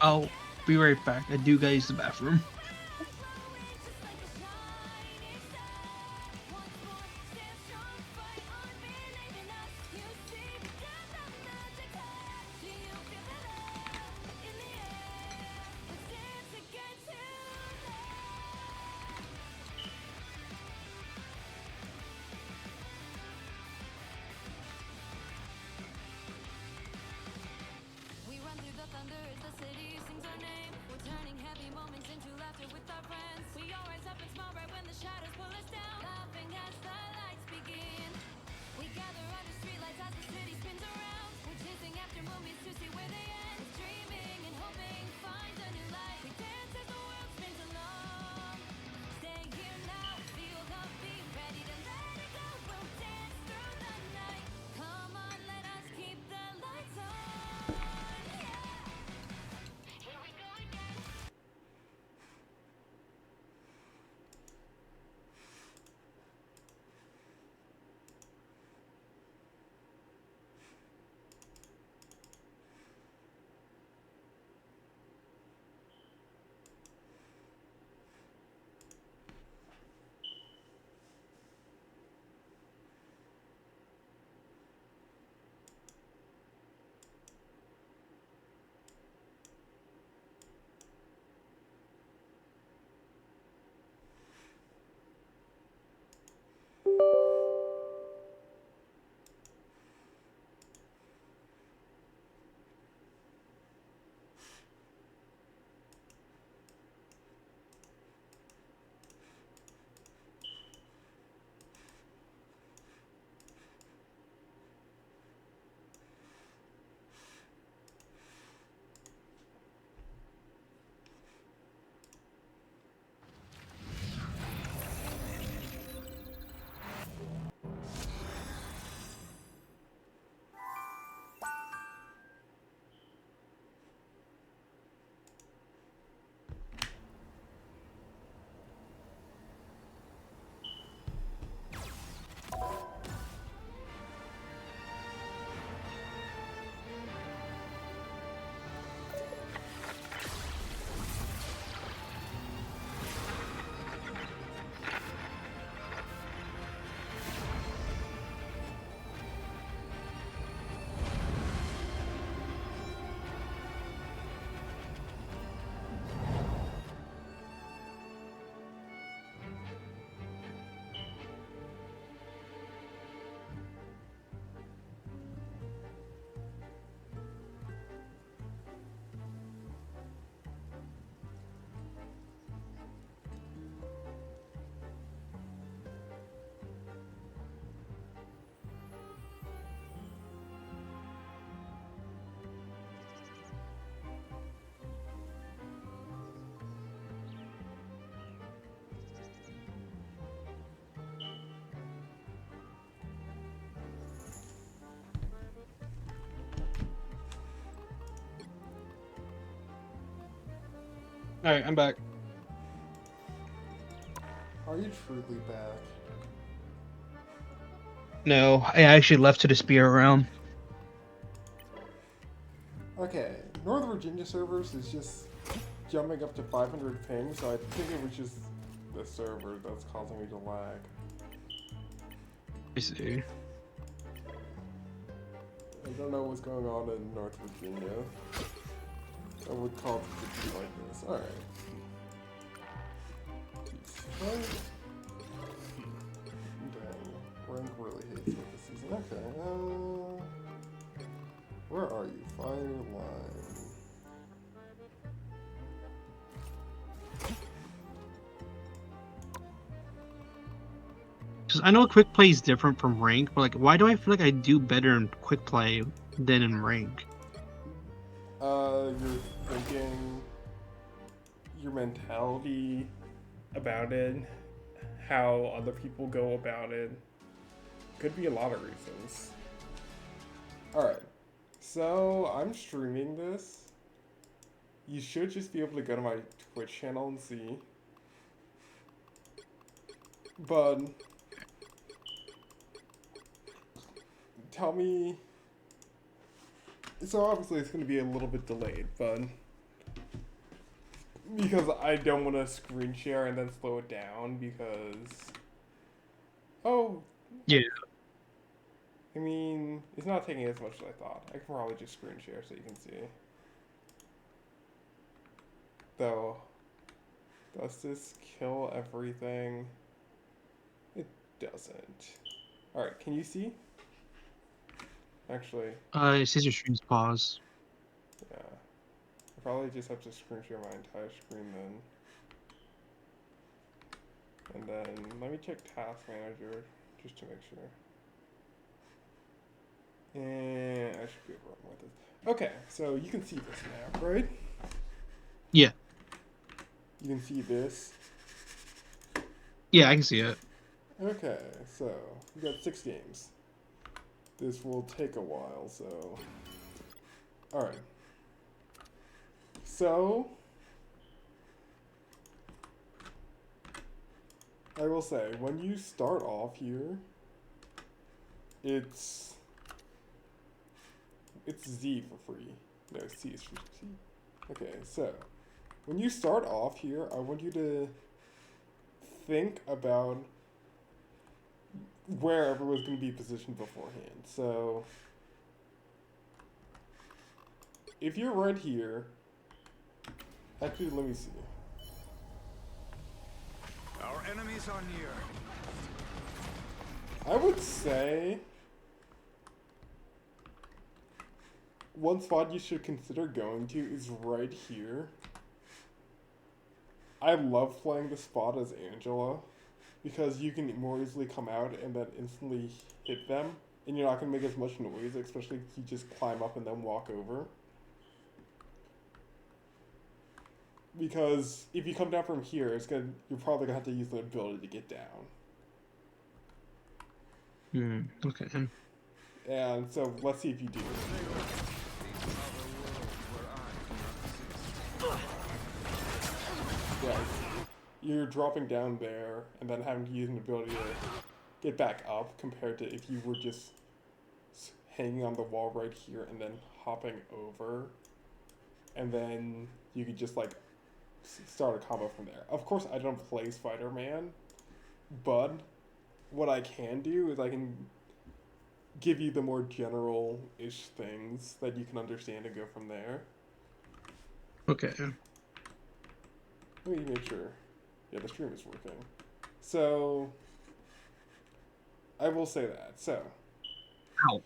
I'll be right back. I do gotta use the bathroom. Alright, I'm back. Are you truly back? No, I actually left to the spirit realm. Okay, Northern Virginia servers is just jumping up to 500 ping, so I think it was just the server that's causing me to lag. I see. I don't know what's going on in North Virginia. I would call it to be like this. Alright. Dang, Rank really hates me this season. Okay, where are you? Firelime. Because I know quick play is different from rank, but like, why do I feel like I do better in quick play than in rank? You're thinking your mentality about it, how other people go about it. Could be a lot of reasons. Alright, so I'm streaming this. You should just be able to go to my Twitch channel and see. But tell me So obviously it's going to be a little bit delayed, but because I don't want to screen share and then slow it down because oh, Yeah. I mean it's not taking as much as I thought. I can probably just screen share so you can see. Though, does this kill everything? It doesn't. All right, can you see? Actually, It says your stream's paused. yeah. I probably just have to screen share my entire screen then. And then let me check Task Manager just to make sure. And I should be able to run with this. Okay, so you can see this now, right? Yeah. You can see this. Yeah, I can see it. Okay, so we got 6 games. This will take a while, so. Alright. So, I will say, when you start off here, it's Z for free. No, C is for C. Okay, so when you start off here, I want you to think about where everyone's going to be positioned beforehand. So if you're right here, actually, let me see. Our enemies are near. I would say one spot you should consider going to is right here. I love playing the spot as Angela because you can more easily come out and then instantly hit them, and you're not going to make as much noise, especially if you just climb up and then walk over. Because if you come down from here, you're probably gonna have to use the ability to get down. Okay. And so let's see if you do. Yeah, you're dropping down there and then having to use an ability to get back up compared to if you were just hanging on the wall right here and then hopping over, and then you could just like start a combo from there. Of course, I don't play Spider-Man, but what I can do is I can give you the more general-ish things that you can understand and go from there. Okay. Let me make sure. Yeah, the stream is working. So, I will say that. So, Ow.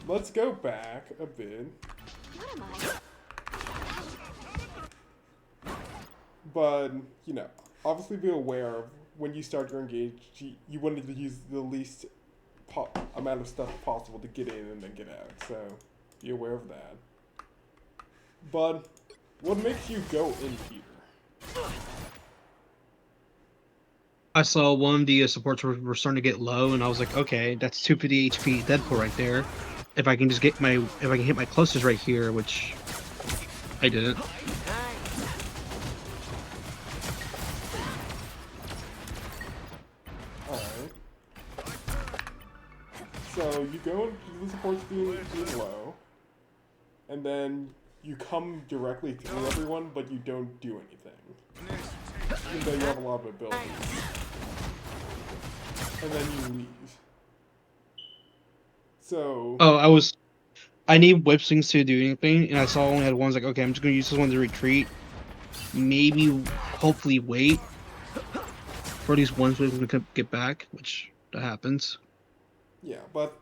let's go back a bit. What am I? But, you know, obviously be aware of when you start your engage, you wanted to use the least amount of stuff possible to get in and then get out. So, be aware of that. But, what makes you go in here? I saw one of the supports were starting to get low, and I was like, okay, that's 250 HP Deadpool right there. If I can hit my closest right here, which I didn't. Alright. So you go into the supports being low, and then you come directly through everyone, but you don't do anything. Even though you have a lot of abilities. And then you leave. So, Oh, I need whip swings to do anything, and I saw I only had ones like, okay, I'm just gonna use this one to retreat. Maybe, hopefully wait for these ones we can get back, which that happens. yeah, but...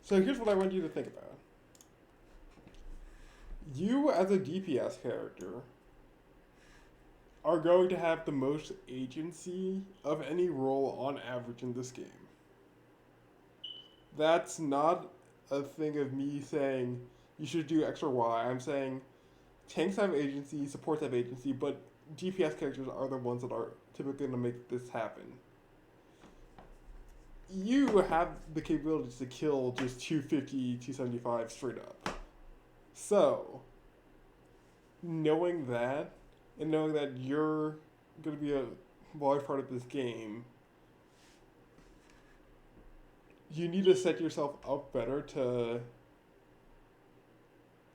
So here's what I want you to think about. You, as a DPS character, are going to have the most agency of any role on average in this game. That's not a thing of me saying you should do X or Y. I'm saying tanks have agency, supports have agency, but DPS characters are the ones that are typically going to make this happen. You have the capability to kill just 250, 275 straight up. So, knowing that, and knowing that you're going to be a large part of this game, you need to set yourself up better to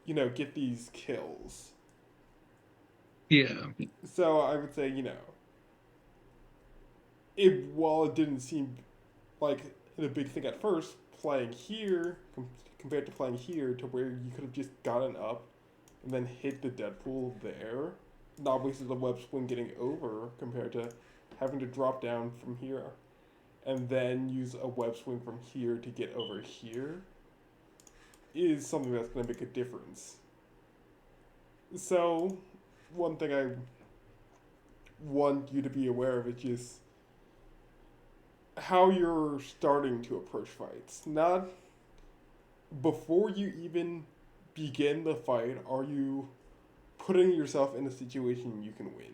you know, get these kills. Yeah. So I would say, you know, while it didn't seem like a big thing at first, playing here compared to playing here, to where you could have just gotten up and then hit the Deadpool there, not wasted the web swing getting over, compared to having to drop down from here and then use a web swing from here to get over here, is something that's going to make a difference. So, one thing I want you to be aware of is just how you're starting to approach fights. Not before you even begin the fight, are you putting yourself in a situation you can win?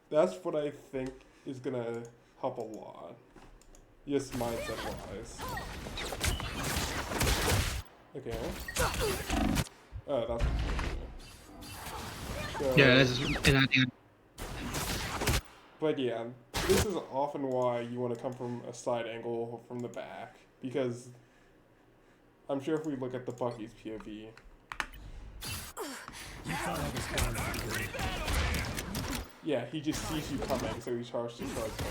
That's what I think is going to help a lot. Just mindset wise. Okay. Oh, that's so, Yeah, and I think but yeah, this is often why you want to come from a side angle or from the back, because I'm sure if we look at the Bucky's POV, yeah, he just sees you coming, so he charges to charge there.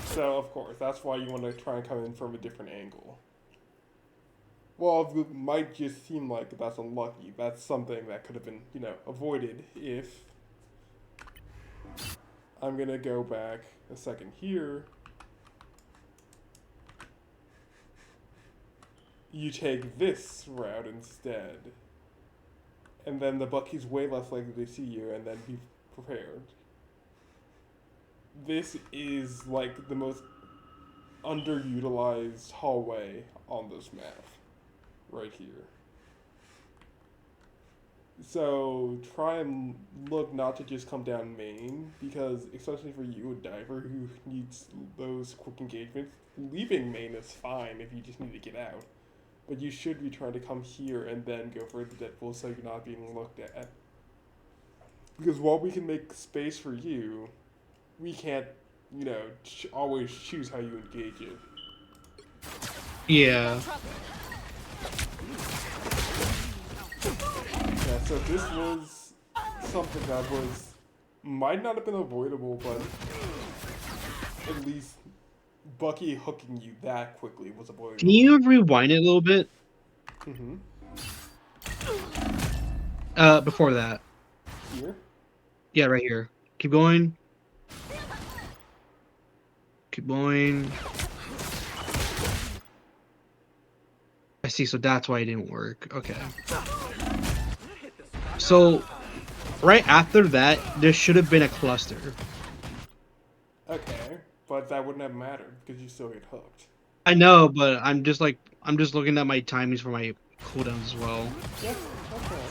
So of course, that's why you want to try and come in from a different angle. Well, it might just seem like that's unlucky. That's something that could have been, you know, avoided if... I'm gonna go back a second here. You take this route instead. And then the Bucky's way less likely to see you, and then be prepared. This is like the most underutilized hallway on this map. Right here. So try and look not to just come down main, because especially for you, a diver who needs those quick engagements, leaving main is fine if you just need to get out. But you should be trying to come here and then go for the Deadpool so you're not being looked at. Because while we can make space for you, we can't, you know, always choose how you engage it. yeah. Yeah, so this was something that might not have been avoidable, but at least Bucky hooking you that quickly was avoidable. Can you rewind it a little bit? Mm-hmm. Before that. Here? Yeah, right here. Keep going. Keep going. I see, so that's why it didn't work. Okay. So, right after that, there should have been a cluster. Okay, but that wouldn't have mattered because you still get hooked. I know, but I'm just looking at my timings for my cooldowns as well. Yeah, okay.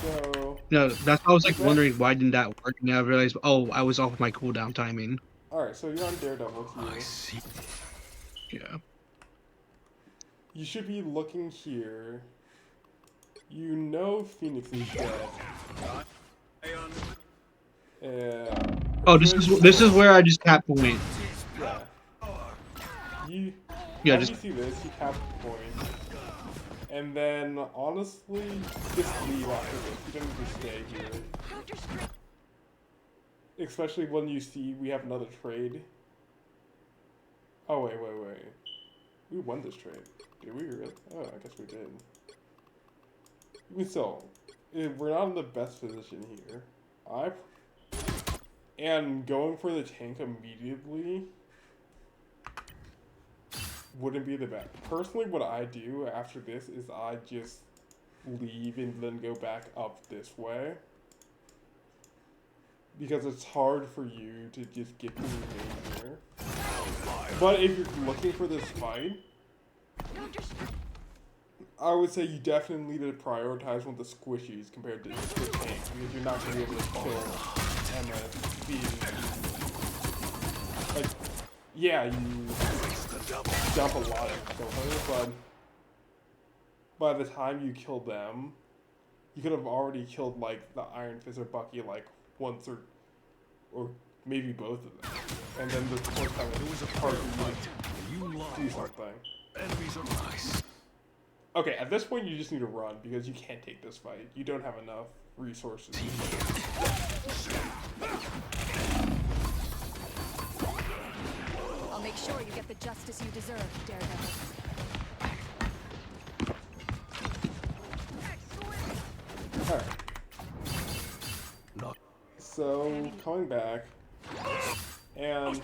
So... No, that's why I was like wondering why didn't that work, and I realized, oh, I was off my cooldown timing. Alright, so you're on Daredevil here. Yeah. You should be looking here. You know Phoenix is dead. Oh, this is where I just tap point. Yeah. Yeah, as just you see this, you tap the point. And then, honestly, just leave after this. You don't need to stay here. Especially when you see we have another trade. Oh, wait. We won this trade. Did we really? Oh, I guess we did. Even so, we're not in the best position here. And going for the tank immediately wouldn't be the best. Personally, what I do after this is I just leave and then go back up this way. Because it's hard for you to just get to the main here. But if you're looking for this fight, I would say you definitely need to prioritize one of the squishies compared to the tank, because you're not going to be able to kill Emma being... Like, yeah, you dump a lot of kill her, but by the time you kill them, you could have already killed, like, the Iron Fist or Bucky, like, once or maybe both of them. And then the fourth time, it was hard to do something. Enemies are nice. Okay, at this point you just need to run because you can't take this fight. You don't have enough resources. I'll make sure you get the justice you deserve, Daredevil. Alright. So, coming back. And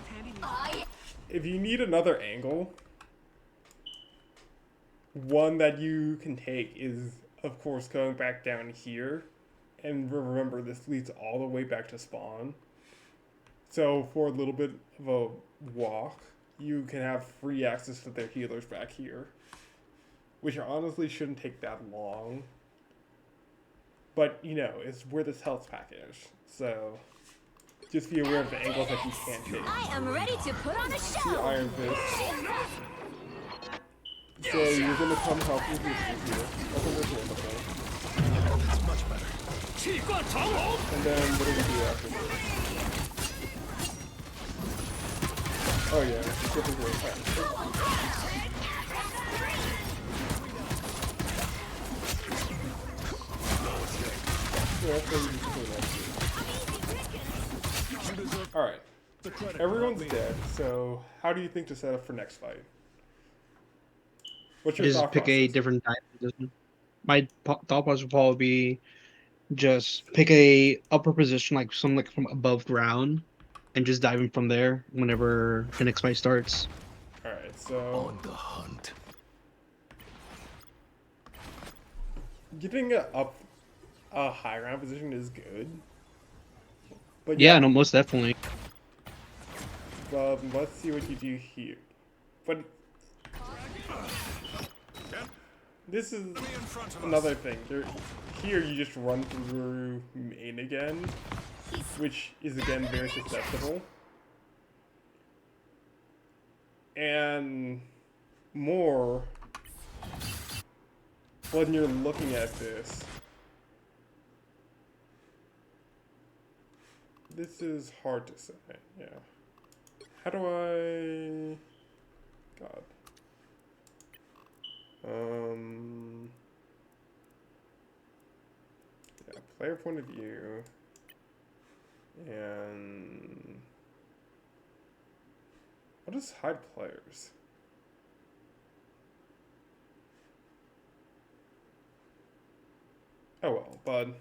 if you need another angle, one that you can take is, of course, going back down here. And remember, this leads all the way back to spawn. So for a little bit of a walk, you can have free access to their healers back here. Which honestly shouldn't take that long. But, you know, it's where this health pack is. So, just be aware of the angles that you can't take. I am ready to put on a See show! Iron Fist. So you're gonna come help with this here. Open this window. That's much better. And then what do we do after this? Oh yeah, skip this way. Yeah, that's what we just clean up. Alright. Everyone's dead, so how do you think to set up for next fight? What's your Just thought pick a process? different dive position. My thought process would probably be just pick a upper position, like some like from above ground, and just dive in from there whenever the next fight starts. Alright, so On the hunt. getting up a high ground position is good. But Yeah, no, most definitely. let's see what you do here. But this is another thing. Here you just run through main again, which is again very susceptible. And more when you're looking at this. This is hard to say, yeah. How do I... God. Yeah, player point of view. And... I'll just hide players. Oh well, bud.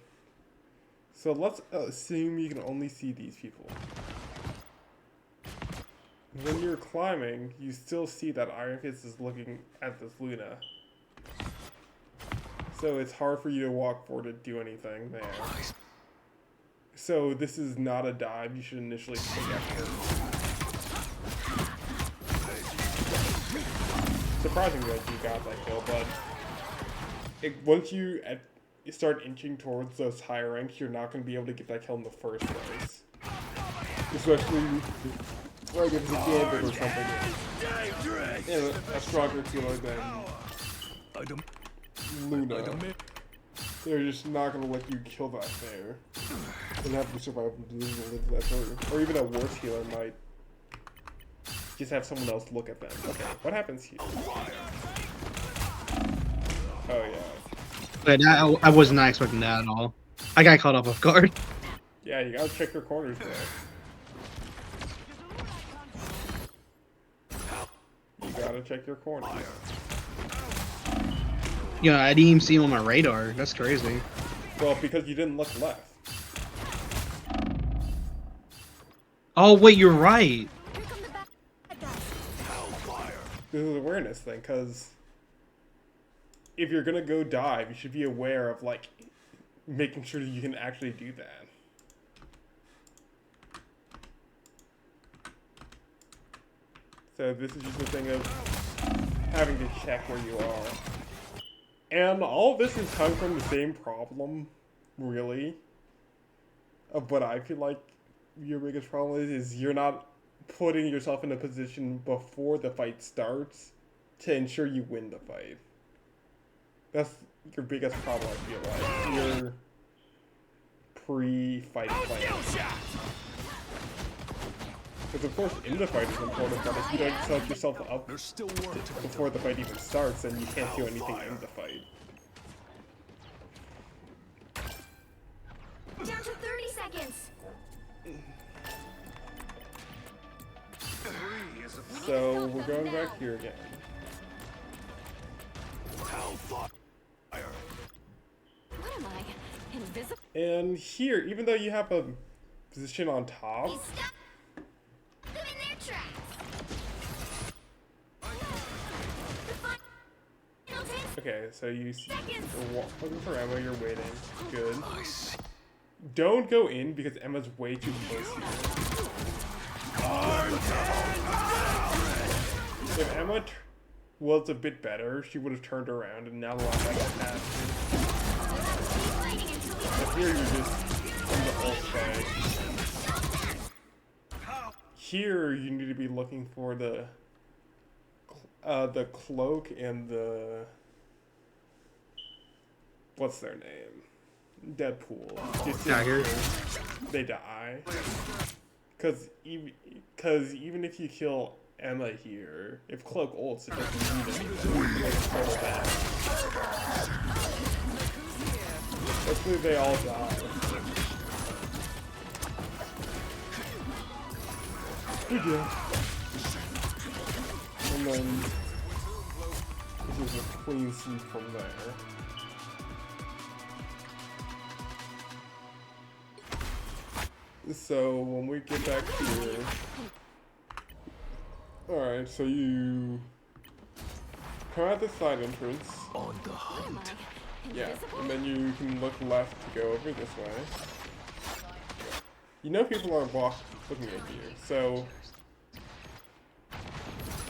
So let's assume you can only see these people. When you're climbing, you still see that Iron Fist is looking at this Luna. So it's hard for you to walk forward to do anything there. So this is not a dive you should initially take after. Surprisingly, like, you got that kill, but once you start inching towards those higher ranks, you're not going to be able to get that kill in the first place. Especially like if it's a Gambit or something. A stronger healer than Luna. They're just not going to let you kill that there. And have to survive to live that through. Or even a worse healer might just have someone else look at them. Okay, what happens here? Oh yeah. But I was not expecting that at all. I got caught off guard. Yeah, you gotta check your corners there. You gotta check your corners. Yeah, I didn't even see him on my radar. That's crazy. Well, because you didn't look left. Oh wait, you're right. Here come the bad guys. This is an awareness thing, because if you're gonna go dive, you should be aware of, like, making sure that you can actually do that. So this is just a thing of having to check where you are. And all of this is coming from the same problem, really, of what I feel like your biggest problem is you're not putting yourself in a position before the fight starts to ensure you win the fight. That's your biggest problem, I feel like. Your pre-fight planning. Because of course in the fight is important, but if you don't set yourself up There's still work to be before the fight even starts, then you can't do anything in the fight. Down to 30 seconds. So we're going back here again. hellfire. What am I? Invisible? And here, even though you have a position on top, Stop them in their tracks. The final 10 okay, so you see, seconds. you're looking for Emma, you're waiting. Good. Nice. Don't go in because Emma's way too close here. If Emma was a bit better, she would have turned around and now the last has happened. Keep fighting until we But here you're just in the whole fight. Here you need to be looking for the cloak and the what's their name? Deadpool. Just Dagger. they die. Cause even if you kill Emma here, if Cloak ults, it doesn't mean anything. It's total bad. Hopefully they all die. Good job. And then this is a clean sweep from there. So when we get back here, alright, so you come out the side entrance, On the hunt. yeah, and then you can look left to go over this way. You know people are looking at you, so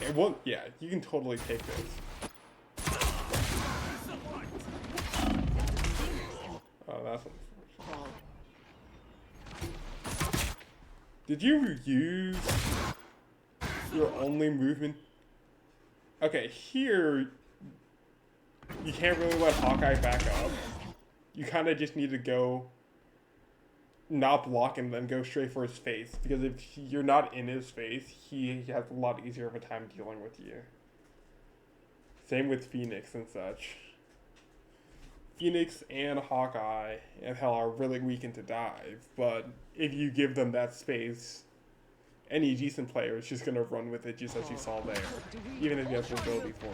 it won't, yeah, you can totally take this. Oh, that's unfortunate. Did you use your only movement? Okay, here you can't really let Hawkeye back up. You kind of just need to go not block him, then go straight for his face. Because if you're not in his face, he has a lot easier of a time dealing with you. Same with Phoenix and such. Phoenix and Hawkeye and hell are really weak into dive, but if you give them that space, any decent player is just gonna run with it, just as you saw there, even if you have the ability for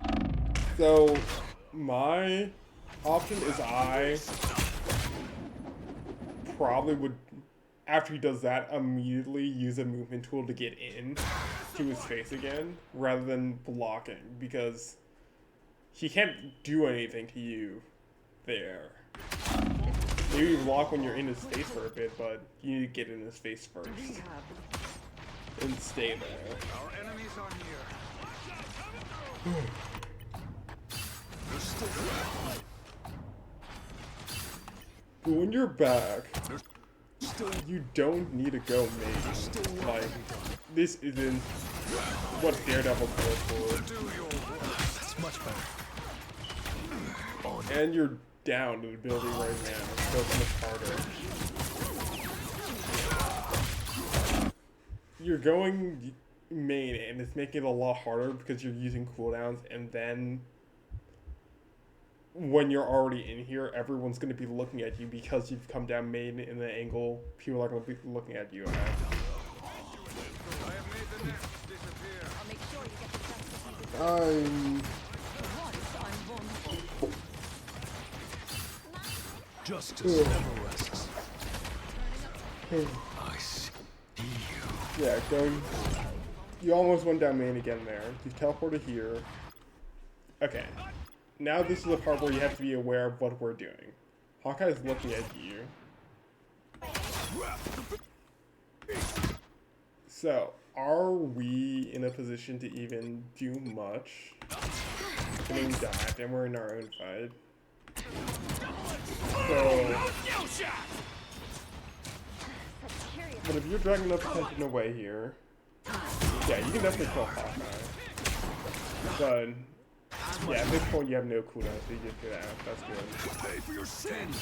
it. So my option is I probably would, after he does that, immediately use a movement tool to get in to his face again, rather than blocking, because he can't do anything to you there. Maybe you block when you're in his face for a bit, but you need to get in his face first. And stay there. Our enemies are near. There's still But when you're back, still you don't need to go main. Like, this isn't what Daredevil goes for. do your work. It's much better. And you're down to the ability right now, so it's much harder. You're going main, and it's making it a lot harder because you're using cooldowns, and then when you're already in here, everyone's going to be looking at you because you've come down main in the angle people are going to be looking at you at. I'll make sure you get the justice you deserve. Justice never rests. I see you. Yeah, going. You almost went down main again there. You teleported here. Okay. Now this is the part where you have to be aware of what we're doing. Hawkeye's looking at you. So, are we in a position to even do much? Getting dived, and we're in our own fight. So, but if you're dragging enough attention away here, yeah, you can definitely kill Hawkeye. But yeah, at this point you have no cooldown, so you just get out. That's good. Pay for your sins.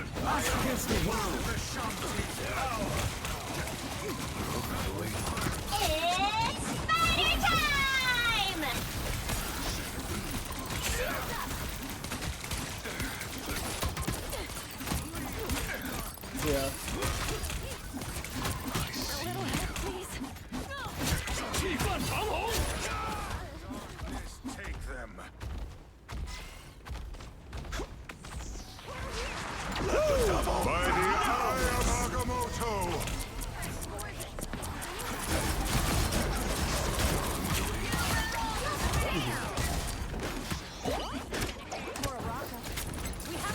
It's fighting time! Yeah. A little help, please. Take them. By the eye of Agamotto!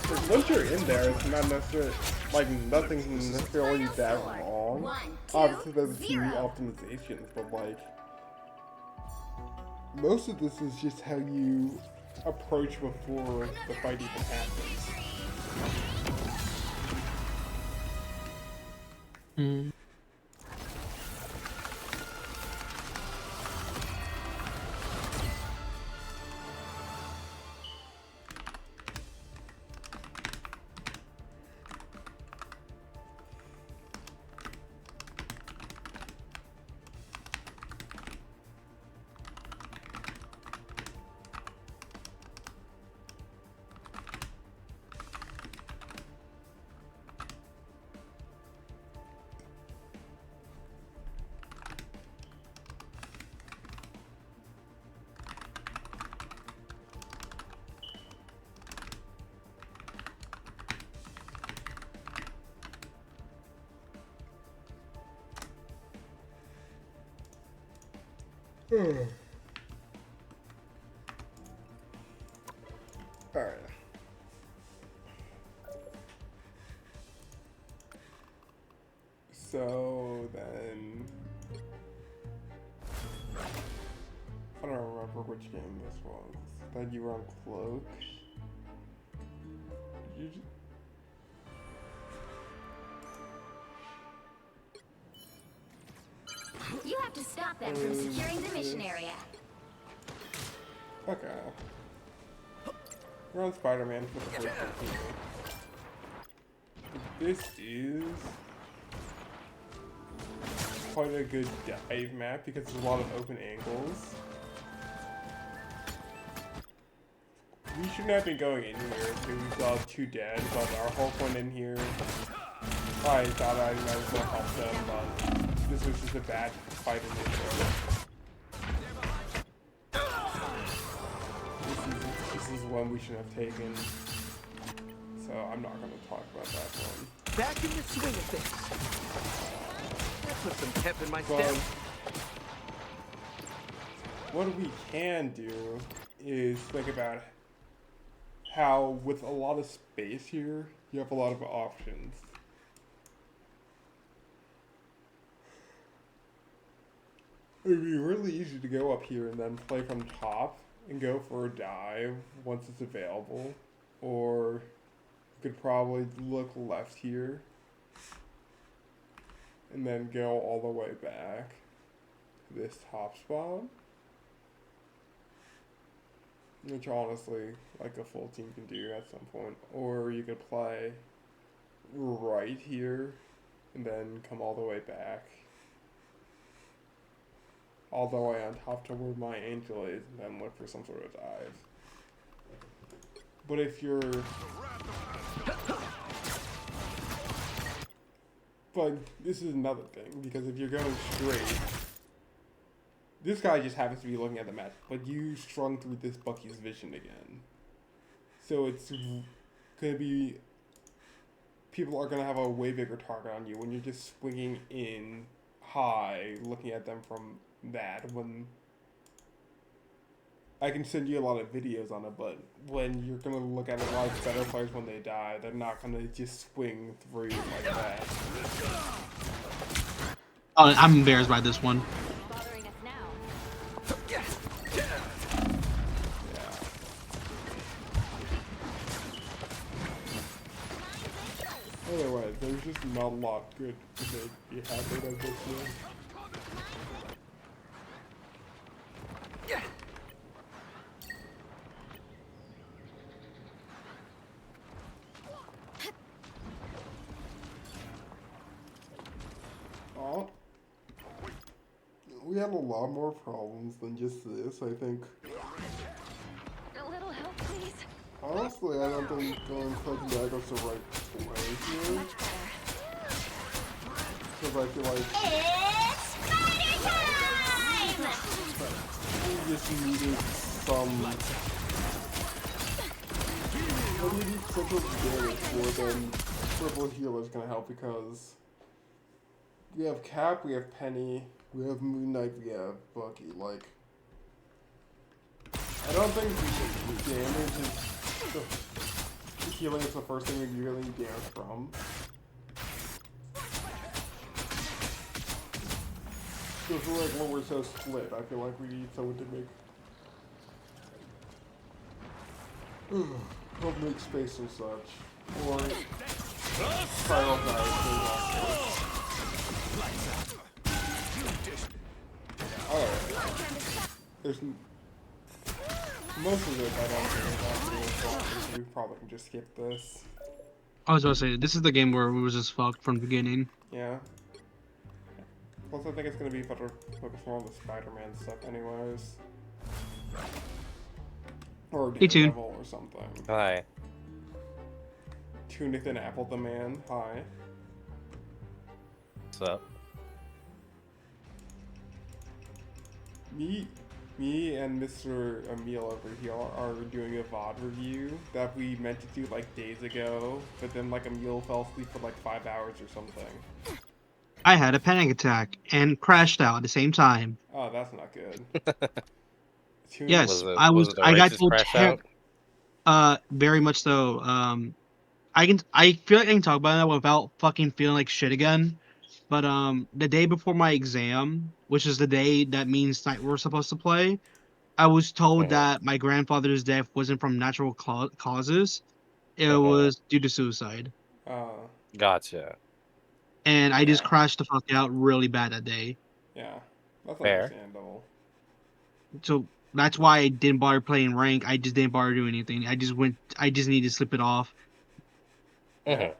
Because once you're in there, it's not necessarily like nothing's necessarily that wrong. 1, 2, Obviously, there's a few 0. optimizations, but like most of this is just how you approach before the fight even happens. Mm. Alright. So then, I don't remember which game this was. That you were on Cloak. Did you just... You have to stop them from securing the mission area. Okay. We're on Spider-Man for the first one. This is quite a good dive map because there's a lot of open angles. We should not be going in here because we saw 2 dead, but our Hulk went in here. I thought I might as well help them, but this was just a bad fight in this This is one we should have taken, so I'm not going to talk about that one. Back in the swing of things. That put some pep in my But step. what we can do is think about how, with a lot of space here, you have a lot of options. It would be really easy to go up here and then play from top and go for a dive once it's available. Or you could probably look left here and then go all the way back to this top spot. Which honestly, like a full team can do at some point. Or you could play right here and then come all the way back. All the way on top to where my angel is, and then look for some sort of dive. But if you're... But this is another thing, because if you're going straight... This guy just happens to be looking at the map, but you strung through this Bucky's vision again. So it's gonna be... People are gonna have a way bigger target on you when you're just swinging in high, looking at them from that. When I can send you a lot of videos on it, but when you're gonna look at a lot of better players when they die, they're not gonna just swing through like that. I'm embarrassed by this one. Bothering us now. Yeah. Anyway, there's just not a lot good to be had out of this year. we had a lot more problems than just this, I think. A little help, please. Honestly, I don't think going Click Mag was the right play here. Much better. Because I feel like It's spider time! we just needed some... We needed central damage more than Triple Healer is going to help because we have Cap, we have Penny, we have Moon Knight, we have Bucky. Like, I don't think the damage is the healing is the first thing we really need damage from. So I feel like when we're so split, I feel like we need someone to make space and such. Or prioritize. Alright. There's most of it I don't think so we probably can just skip this. I was about to say, this is the game where we was just fucked from the beginning. Yeah. Plus I think it's gonna be better to focus more on the Spider-Man stuff anyways. Or Hey, Toon. Daredevil or something. Hi. Tunathan Apple the Man, hi. What's up? Me and Mr. Emil over here are doing a VOD review that we meant to do like days ago, but then like Emil fell asleep for like 5 hours or something. I had a panic attack and crashed out at the same time. Oh, that's not good. Yes, Was it- I was was. it a I got racist told. crash out? Very much so. I feel like I can talk about that without fucking feeling like shit again. But the day before my exam, which is the day that means night we're supposed to play, I was told that my grandfather's death wasn't from natural causes. It was due to suicide. Gotcha. And I just Yeah. crashed the fuck out really bad that day. Yeah, that's Fair. understandable. So that's why I didn't bother playing rank. I just didn't bother doing anything. I just needed to slip it off. Yeah.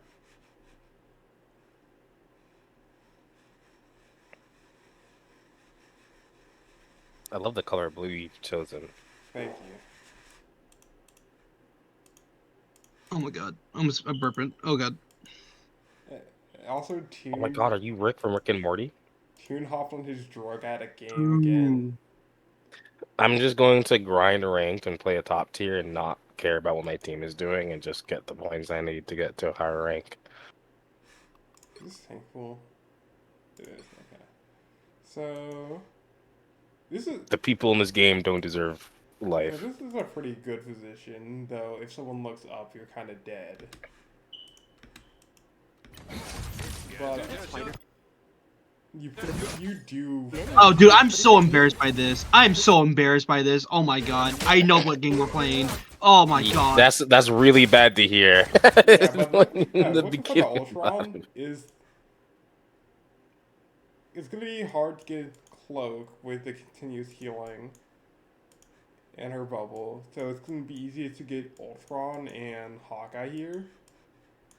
I love the color blue you've chosen. Thank you. Oh my god. I'm burping. Oh god. Also, Toon. Oh my god, are you Rick from Rick and Morty? Toon hopped on his drug addict game again. I'm just going to grind rank and play a top tier and not care about what my team is doing and just get the points I need to get to a higher rank. Is this thing cool? It is, okay. So, this is... The people in this game don't deserve Yeah, life. this is a pretty good position, though if someone looks up, you're kind of dead. But you do... Oh, dude, I'm so embarrassed by this. I'm so embarrassed by this. Oh my god. I know what game we're playing. Oh my god. That's really bad to hear. Yeah, but In what's the with the beginning. Ultron is... It's gonna be hard to get Cloak with the continuous healing and her bubble, so it's gonna be easier to get Ultron and Hawkeye here.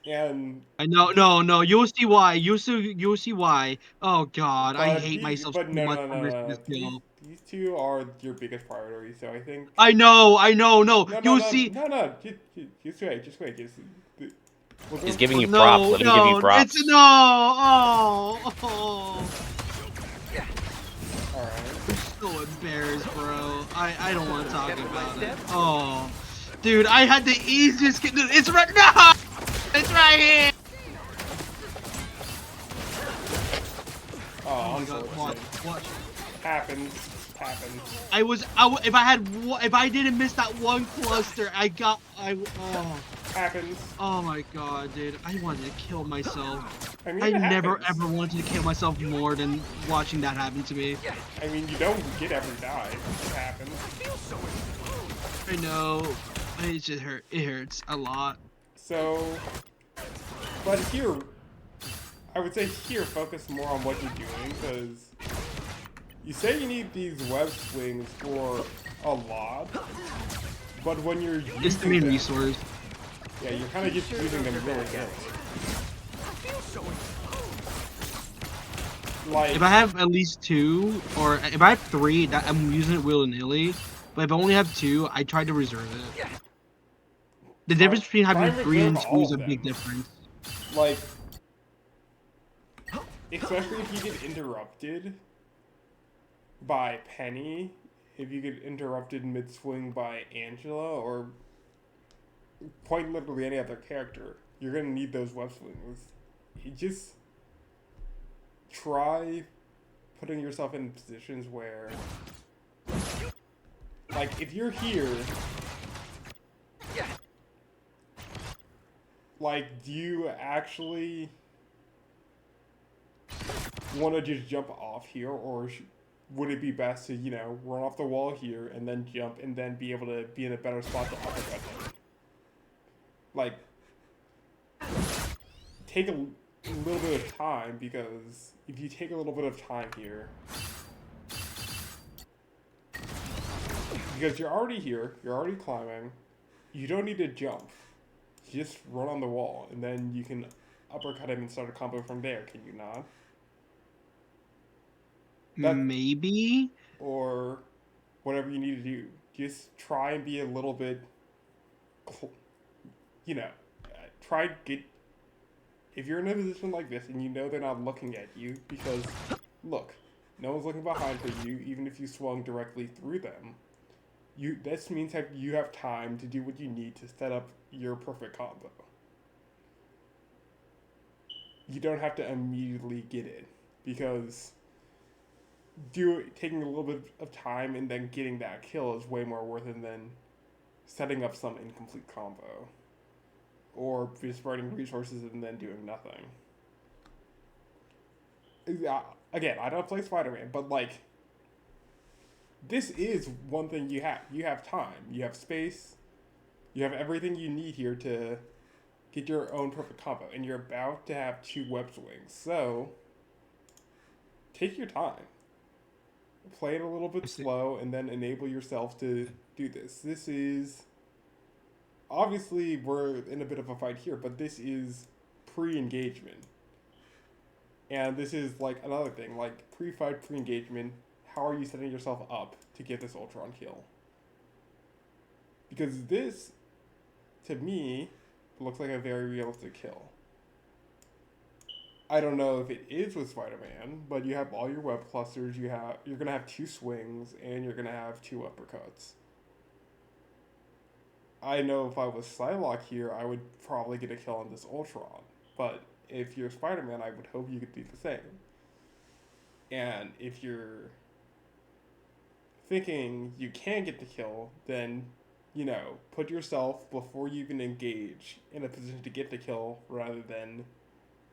And No. You'll see why. You'll see why. Oh god, I hate these- myself but so no, much no, for no, this no. kill. These two are your biggest priority, so I think. I know. No. No, You'll see. No. Just wait. He's giving you No, props. Let him give you props. It's no. Oh. Alright. I'm so embarrassed, bro. I don't want to talk about it. Oh, dude, I had the easiest. It's right now. It's right here. Oh, Oh my god, watch. Happens. If I didn't miss that one cluster, Happens. Oh my god, dude, I wanted to kill myself. I mean, I it never happens. ever wanted to kill myself more than watching that happen to me. I mean, you don't get every die. It happens. I know. It just hurt. It hurts a lot. So, but here, I would say here, focus more on what you're doing, because you say you need these web swings for a lot, but when you're using It's the main them, resource. yeah, you're kind of just using them really good. Like, If I have at least 2, or if I have 3, that I'm using it willy-nilly. But if I only have 2, I try to reserve it. The difference between try having and 3 reserve and 2 all is a of big them. difference. Like, especially if you get interrupted by Penny, if you get interrupted mid-swing by Angela, or quite literally any other character, you're gonna need those web swings. You just try putting yourself in positions where, like, if you're here, like, do you actually want to just jump off here, or would it be best to, you know, run off the wall here and then jump and then be able to be in a better spot to uppercut them? Like, take a little bit of time, because if you take a little bit of time here, because you're already here, you're already climbing, you don't need to jump. You just run on the wall, and then you can uppercut him and start a combo from there, can you not? Maybe? Or whatever you need to do. Just try and be a little bit, you know, try get. If you're in a position like this and you know they're not looking at you, because look, no one's looking behind for you, even if you swung directly through them. This means that you have time to do what you need to set up your perfect combo. You don't have to immediately get it, because taking a little bit of time and then getting that kill is way more worth it than setting up some incomplete combo, or just burning resources and then doing nothing. Again, I don't play Spider-Man, but like, this is one thing you have. You have time, you have space, you have everything you need here to get your own perfect combo, and you're about to have 2 web swings, so take your time. Play it a little bit slow, and then enable yourself to do this. This is... Obviously, we're in a bit of a fight here, but this is pre-engagement. And this is, like, another thing. Like, pre-fight, pre-engagement, how are you setting yourself up to get this Ultron kill? Because this, to me, looks like a very realistic kill. I don't know if it is with Spider-Man, but you have all your web clusters, you're gonna have 2 swings, and you're gonna have 2 uppercuts. I know if I was Psylocke here, I would probably get a kill on this Ultron, but if you're Spider-Man, I would hope you could do the same. And if you're thinking you can get the kill, then, you know, put yourself, before you even engage, in a position to get the kill, rather than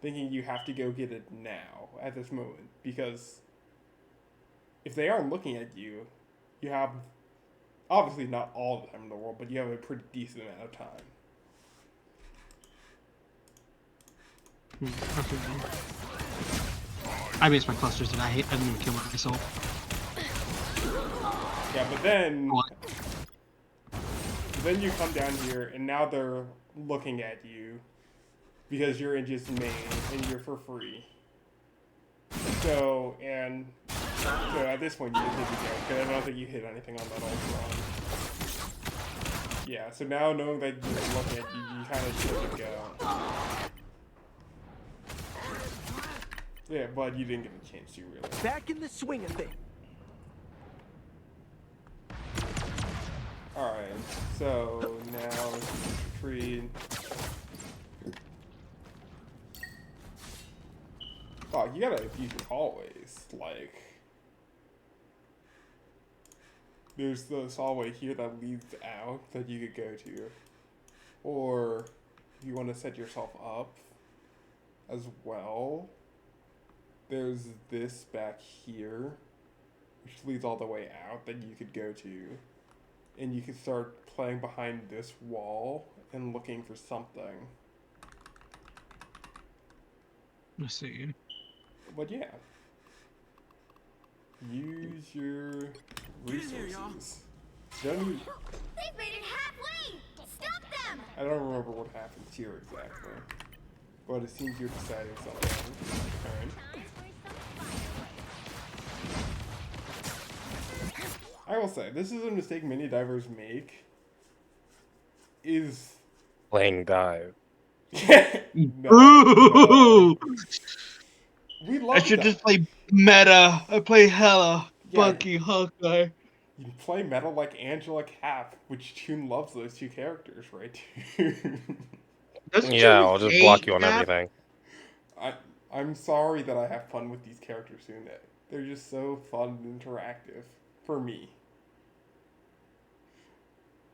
thinking you have to go get it now, at this moment. Because if they are looking at you, you have, obviously not all the time in the world, but you have a pretty decent amount of time. I missed my clusters and I didn't even kill myself. Yeah, but then... What? Then you come down here, and now they're looking at you, because you're in just main, and you're for free. So at this point you just need to go, because I don't think you hit anything on that Ultron. Yeah, so now knowing that you're looking at you, you kind of should go. Yeah, but you didn't get a chance to, really. Back in the swing of things. Alright, so now retreat. Oh, you gotta use your hallways. Like, there's this hallway here that leads out that you could go to. Or if you want to set yourself up as well, there's this back here, which leads all the way out, that you could go to. And you can start playing behind this wall and looking for something. Let's see. But yeah. Use your resources. Don't you... They've made it halfway! Stop them! I don't remember what happens here exactly. But it seems you're deciding something. Alright. I will say, this is a mistake many divers make. Is Playing dive. no. We I love should that. just play meta. I play hella. Yeah. Bucky, Hawkeye. You play meta like Angela Cap, which Toon loves those two characters, right? Doesn't she Yeah, I'll just block hate you on Cap? everything. I'm sorry that I have fun with these characters soon. They're just so fun and interactive for me.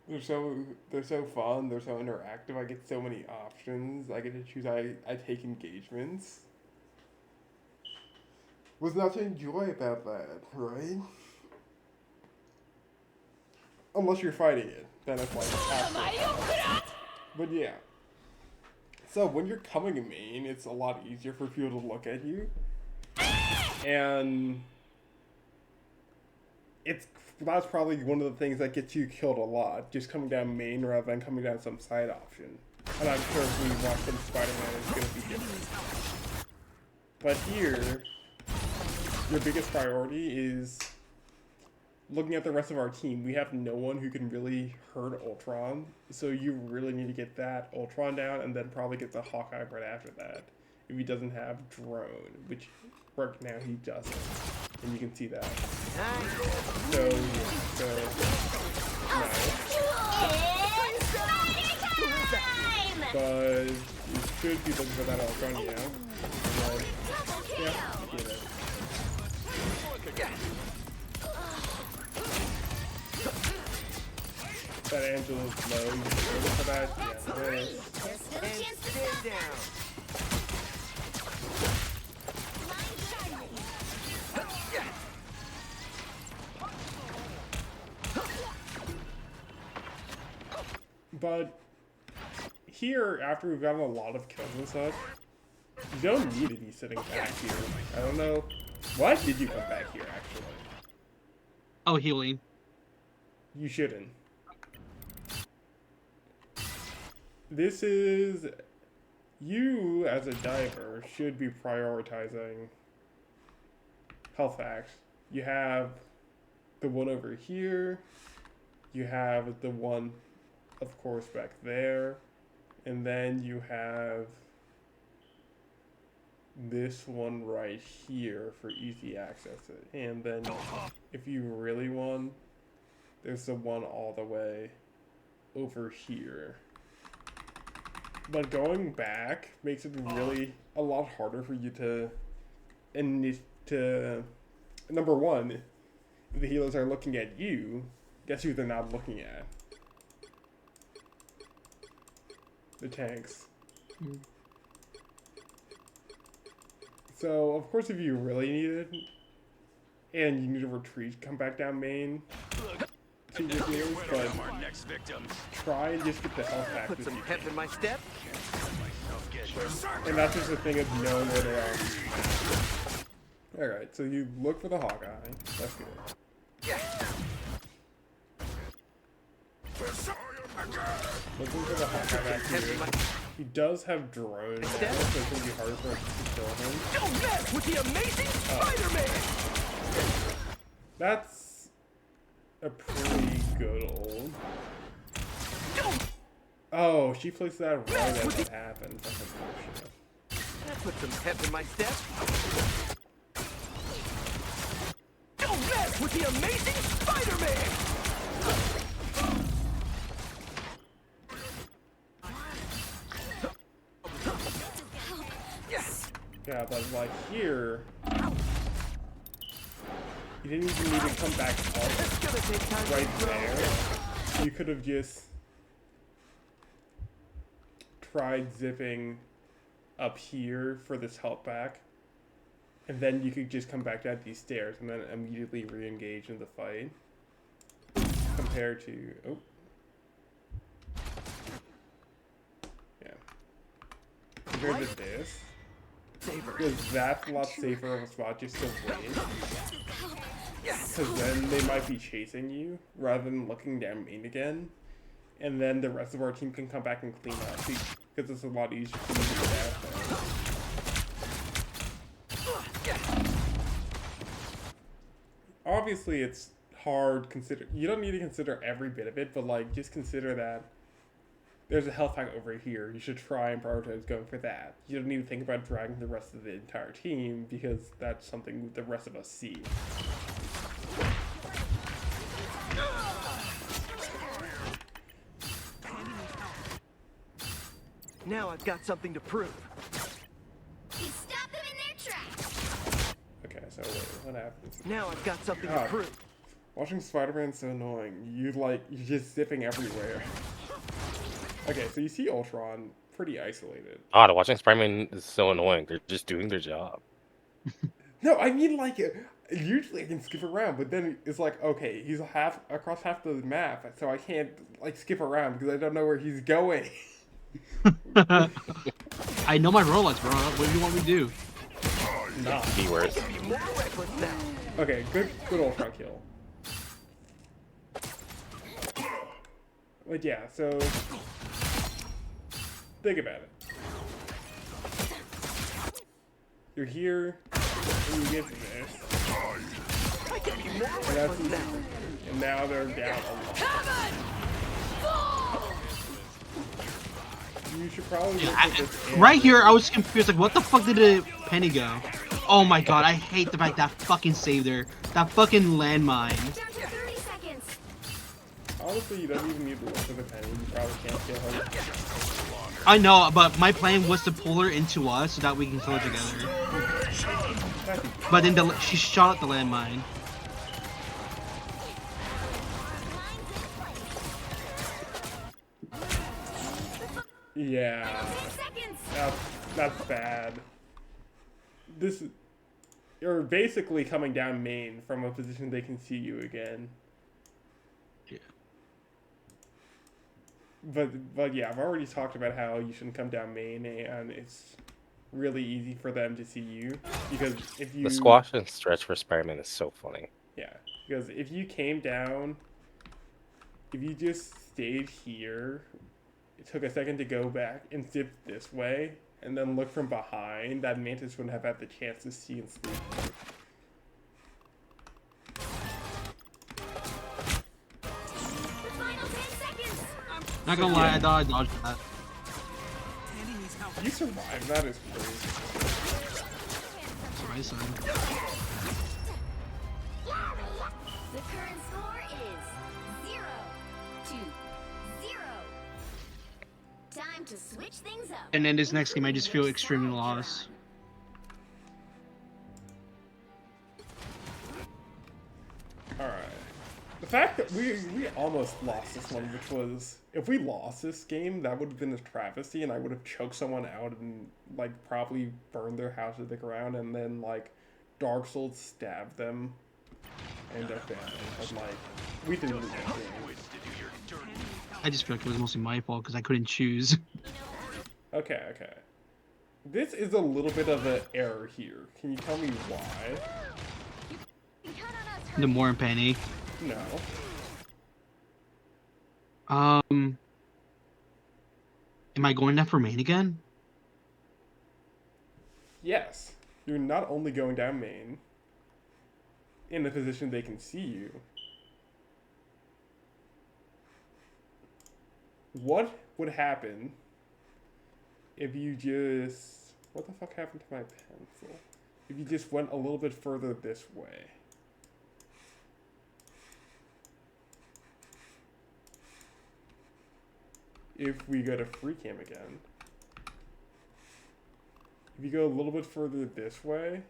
They're so fun. They're so interactive. I get so many options. I get to choose. I take engagements. What's not to enjoy about that, right? Unless you're fighting it, then it's like absolute. But yeah. So when you're coming in main, it's a lot easier for people to look at you, and that's probably one of the things that gets you killed a lot, just coming down main rather than coming down some side option. And I'm sure if we watch some Spider-Man, it's going to be different. But here, your biggest priority is looking at the rest of our team. We have no one who can really hurt Ultron, so you really need to get that Ultron down, and then probably get the Hawkeye right after that. If he doesn't have drone, which right now he doesn't, and you can see that. So nice. But you should be looking for that Ultron, you know. And then, yeah, you get it. That Angela's low, you can go for that? Yeah, there it is. And stay down. But here, after we've gotten a lot of kills and such, you don't need to be sitting back here. I don't know. Why did you come back here, actually? Oh, healing. You shouldn't. This is... You, as a diver, should be prioritizing health packs. You have the one over here. You have the one, of course, back there. And then you have this one right here for easy access. And then if you really want, there's the one all the way over here. But going back makes it really a lot harder for you to number one, if the healers are looking at you, guess who they're not looking at? The tanks. So, of course, if you really need it, and you need to retreat, come back down main to your healers, but try and just get the health pack Put this some you pep in my step. And that's just the thing of knowing where they are. Alright, so you look for the Hawkeye. That's good. Looking for the Hawkeye back here. He does have drone now, so it's going to be harder for us to kill him. Don't mess with the amazing Spider-Man! That's a pretty good ult. Oh, she placed that right as it happened. That's unfortunate. Put some pep in my step. Don't mess with the amazing Spider-Man! Yeah, but like here, you didn't even need to come back up right there. You could have just tried zipping up here for this help back, and then you could just come back down these stairs and then immediately re-engage in the fight. Compared to compared to this, because that's a lot safer of a spot just to wait. Because then they might be chasing you rather than looking down main again. And then the rest of our team can come back and clean up because it's a lot easier for you to get out there. obviously it's hard. You don't need to consider every bit of it, but like just consider that there's a health pack over here. You should try and prioritize going for that. You don't need to think about dragging the rest of the entire team because that's something the rest of us see. Now I've got something to prove. You stop them in their tracks. Okay, so wait, what happens? Now I've got something to prove. Watching Spider-Man is so annoying. You're just zipping everywhere. Okay, so you see Ultron pretty isolated. God, watching Spider-Man is so annoying. They're just doing their job. No, I mean usually I can skip around, but then it's like, okay, he's across half the map, so I can't like skip around because I don't know where he's going. I know my rolex, bro. What do you want me to do? Nah. Be worse. More reckless now. Okay, good Ultron kill. But yeah, so think about it. You're here, and you get this, I can be more and, that's reckless now. and now they're down a lot. You should probably look at this Right here, I was confused. Like, what the fuck did the penny go? Oh my god, I hate the fact that fucking saved her. That fucking landmine. Down to 30 seconds. Honestly, you don't even need to look for the penny. You probably can't kill her. I know, but my plan was to pull her into us so that we can kill her together. But then she shot at the landmine. Yeah, 10 seconds. that's bad. You're basically coming down main from a position they can see you again. Yeah. But yeah, I've already talked about how you shouldn't come down main, and it's really easy for them to see you because if you The squash and stretch for Spider-Man is so funny. yeah, because if you came down, if you just stayed here, it took a second to go back and zip this way, and then look from behind, that Mantis wouldn't have had the chance to see and sleep. The final 10 seconds. Not gonna lie, I thought I dodged that. You survived, that is crazy. That's what I said. The current score is 0-0. Time to switch things up. And then this next game, I just feel extremely lost. Alright. The fact that we almost lost this one, which was, if we lost this game, that would have been a travesty, and I would have choked someone out and, like, probably burned their house to the ground, and then, like, Dark Souls stabbed them and their family. But, like, we didn't lose that game. I just feel like it was mostly my fault because I couldn't choose. Okay. This is a little bit of an error here. Can you tell me why? The more and penny. No. Am I going down for main again? Yes. You're not only going down main, in the position they can see you. What would happen if you just... What the fuck happened to my pencil? If you just went a little bit further this way. If we go to free cam again. If you go a little bit further this way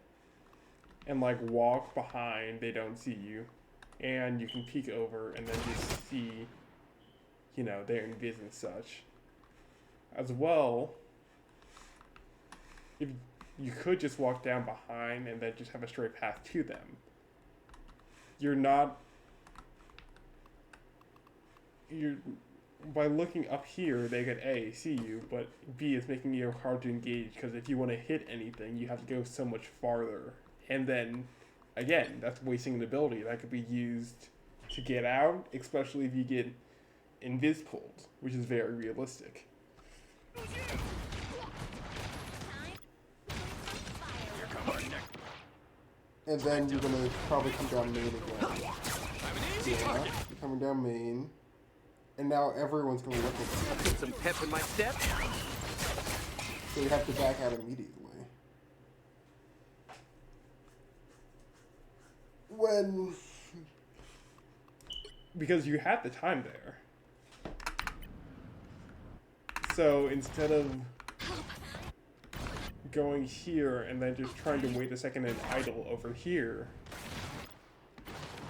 and like walk behind, they don't see you. And you can peek over and then just see, you know, their invis and such. As well, if you could just walk down behind and then just have a straight path to them. By looking up here, they could A, see you, but B, is making it hard to engage, because if you want to hit anything, you have to go so much farther. And then, again, that's wasting an ability that could be used to get out, especially if you get invis pulled, which is very realistic. And then you're gonna probably come down main again. Yeah, you're coming down main. And now everyone's gonna look at you. Put some pep in my step. So you have to back out immediately. When... Because you had the time there. So instead of going here and then just trying to wait a second and idle over here,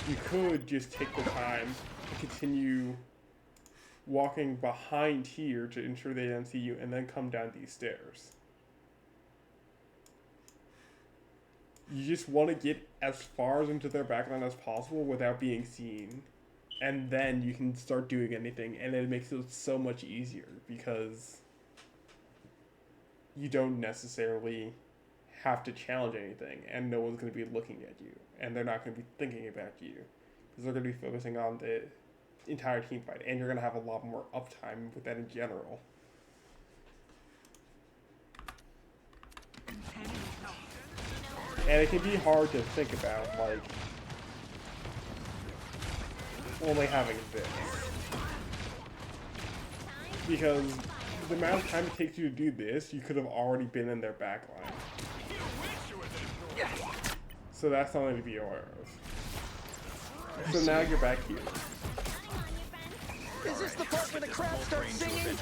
you could just take the time and continue walking behind here to ensure they don't see you and then come down these stairs. You just want to get as far into their backline as possible without being seen. And then you can start doing anything, and it makes it so much easier because you don't necessarily have to challenge anything, and no one's going to be looking at you, and they're not going to be thinking about you because they're going to be focusing on the entire team fight, and you're going to have a lot more uptime with that in general. And it can be hard to think about, like, only having this. Because the amount of time it takes you to do this, you could have already been in their backline. So that's something to be aware of. So now you're back here. Is this the part where the crowd starts singing?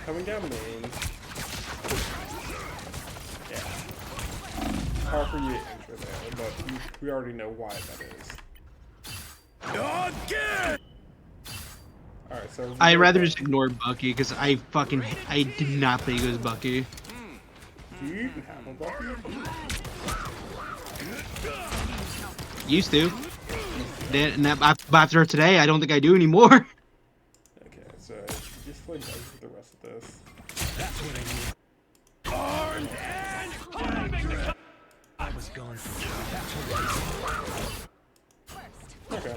Coming down main. Yeah. Hard for you to enter there, but we already know why that is. Alright, so... I'd rather just ignore Bucky, because I did not think it was Bucky. Do you even have a Bucky? Used to. But after today, I don't think I do anymore. Okay, so just play Bucky for the rest of this. I was gone for Okay.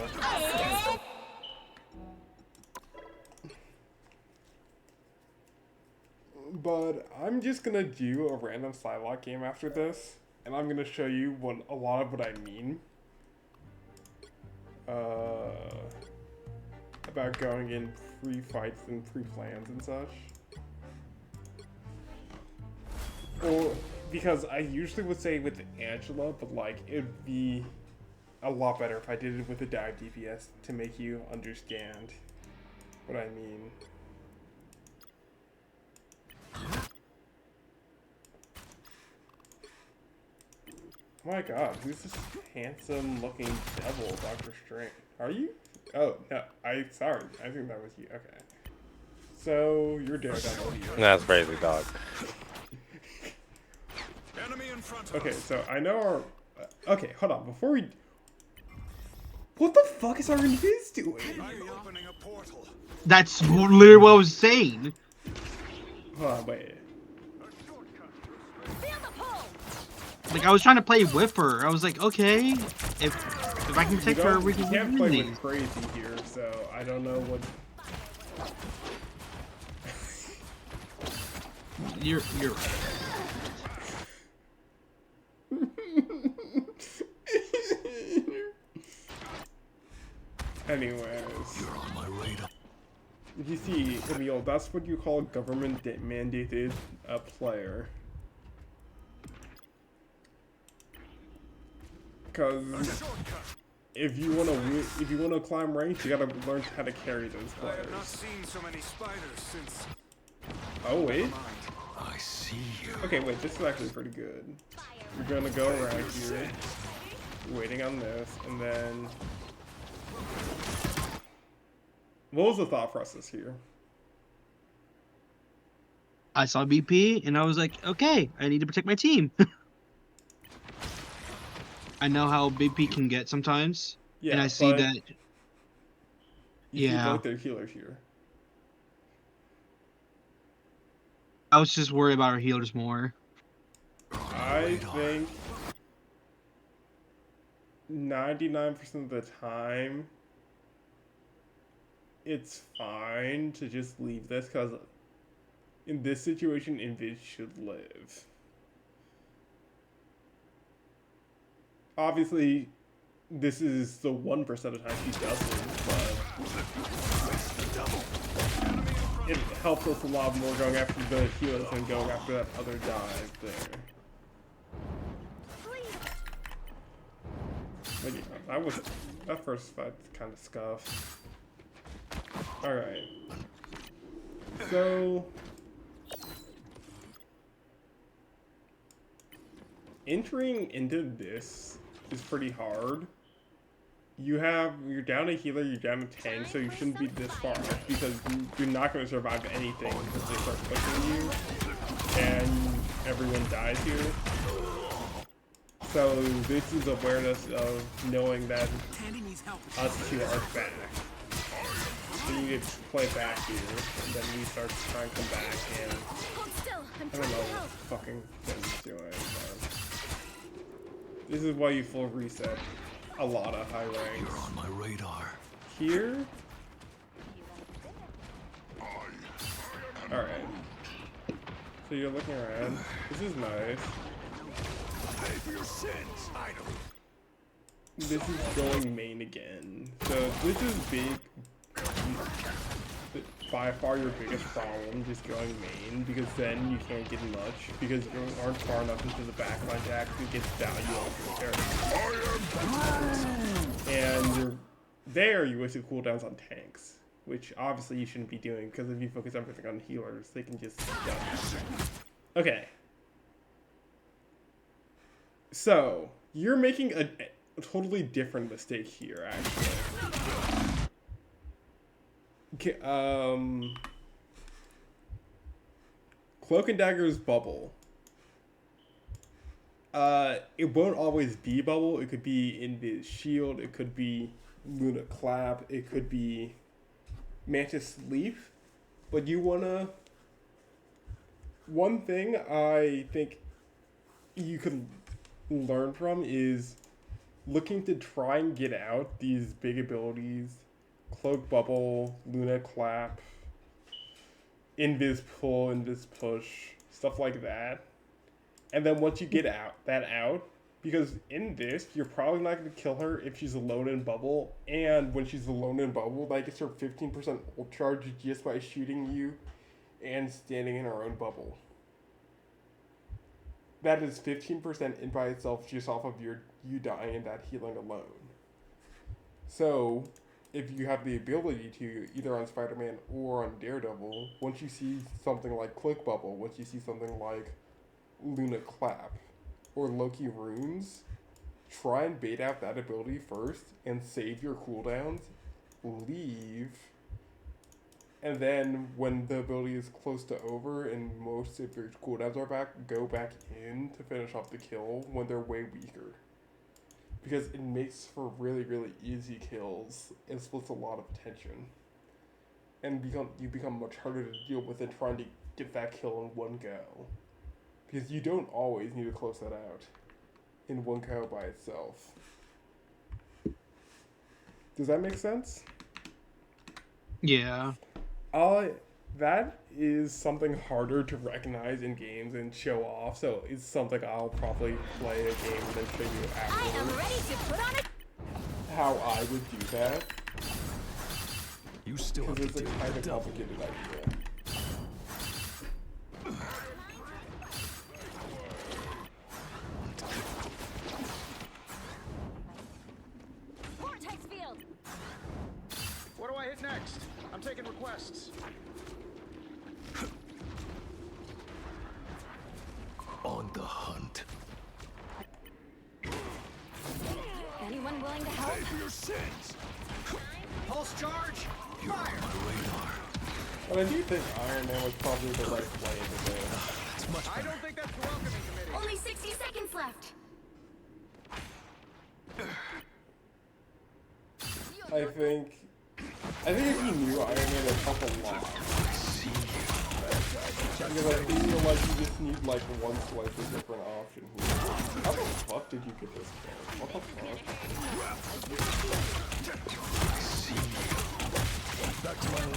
But I'm just gonna do a random Psylocke game after this, and I'm gonna show you a lot of what I mean. About going in pre-fights and pre-plans and such. Or, because I usually would say with Angela, but like, it'd be a lot better if I did it with a dive DPS to make you understand what I mean. My god, who's this handsome looking devil, Dr. Strange? Are you? Oh, no, sorry, I think that was you, okay. So, you're Daredevil. That's crazy, dog. Enemy in front of Okay, us. so I know our... okay, hold on, before we... What the fuck is our invis doing? I'm opening a portal. That's literally what I was saying. Hold on, wait. Like, I was trying to play with her. I was like, okay, if I can take her, we You can can't win play these. with crazy here, so I don't know what... You're right. Anyways. You're on my radar. You see, Emil, that's what you call a government-mandated player. Because if you wanna climb ranks, you gotta learn how to carry those I have not players. seen so many spiders since. Oh wait. I see you. Okay, wait. This is actually pretty good. You're gonna go around here, waiting on this, and then. What was the thought process here? I saw BP and I was like, okay, I need to protect my team. I know how BP can get sometimes, Yeah, and I see but that. you see Yeah. both their healers here. I was just worried about our healers more. I think 99% of the time, it's fine to just leave this, because in this situation, Invis should live. Obviously, this is the 1% of the time she doesn't, but it helps us a lot more going after the healers than going after that other dive there. But yeah, that first fight's kind of scuffed. Alright. So entering into this is pretty hard. You're down a healer, you're down a tank, so you shouldn't be this far off because you're not going to survive anything because they start pushing you and everyone dies here. So this is awareness of knowing that us two are back. So you need to play back here, and then we start trying to come back, and I don't know what fucking Finn's doing. This is why you full reset a lot of high ranks. You're on my radar. Here? Alright. So you're looking around. This is nice. Pay for your sins, idol. This is going main again. So this is big. By far your biggest problem, just going main, because then you can't get much, because you aren't far enough into the backline to actually get value off your character. And you wasted cooldowns on tanks, which obviously you shouldn't be doing, because if you focus everything on healers, they can just die. Okay. So, you're making a totally different mistake here, actually. Cloak and Dagger's bubble. It won't always be bubble. It could be Invis shield. It could be Luna clap. It could be Mantis leaf. But you wanna. One thing I think you could learn from is looking to try and get out these big abilities. Cloak bubble, Luna clap, Invis pull, Invis push, stuff like that. And then once you get out, because in this, you're probably not going to kill her if she's alone in bubble. And when she's alone in bubble, that gets her 15% ult charge just by shooting you and standing in her own bubble. That is 15% in by itself just off of you dying and that healing alone. So if you have the ability to, either on Spider-Man or on Daredevil, once you see something like Cloak Bubble, once you see something like Luna Clap, or Loki Runes, try and bait out that ability first, and save your cooldowns, leave, and then when the ability is close to over and most of your cooldowns are back, go back in to finish off the kill when they're way weaker. Because it makes for really, really easy kills and splits a lot of tension. And you become much harder to deal with than trying to get that kill in one go. Because you don't always need to close that out in one go by itself. Does that make sense? Yeah. That is something harder to recognize in games and show off, so it's something I'll probably play a game and then show you afterwards. I am ready to put on it. How I would do that. You still have Because to it's a deal kind with of the devil. complicated idea. Vortex field. What do I hit next? I'm taking requests. On the hunt. Anyone willing to help? Pay for your sins. Pulse charge. You're on my radar. But I do think Iron Man was probably the right play in the game. That's much I better. don't think that's the welcoming committee. Only 60 seconds left. I think if you knew Iron Man would help a lot. I see you. Because I feel like you just need like one slightly different option here. How the fuck did you get this kill? What the fuck? I see you. Back to my own.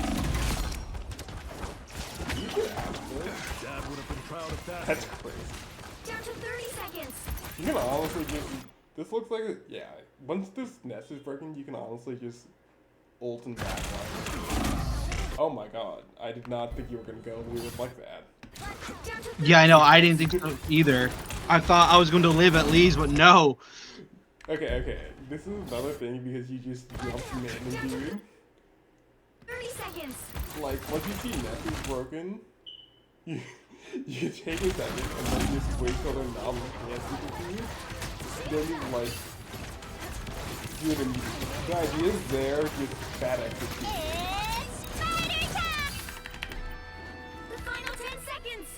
You get out of this? Dad would have been proud of that. That's crazy. Down to 30 seconds. You can honestly just, This looks like yeah. Once this nest is broken, you can honestly just ult and backline. Oh my god! I did not think you were gonna go weird like that. Yeah, I know. I didn't think so either. I thought I was going to live at least, but no. Okay. This is another thing because you just jumped mainly, dude. 30 seconds. Like, once you see nest is broken, you take a second and then just wait till they're not looking at you. Then you, like, do it immediately. The idea is there, just bad execution. It's spider time! The final 10 seconds.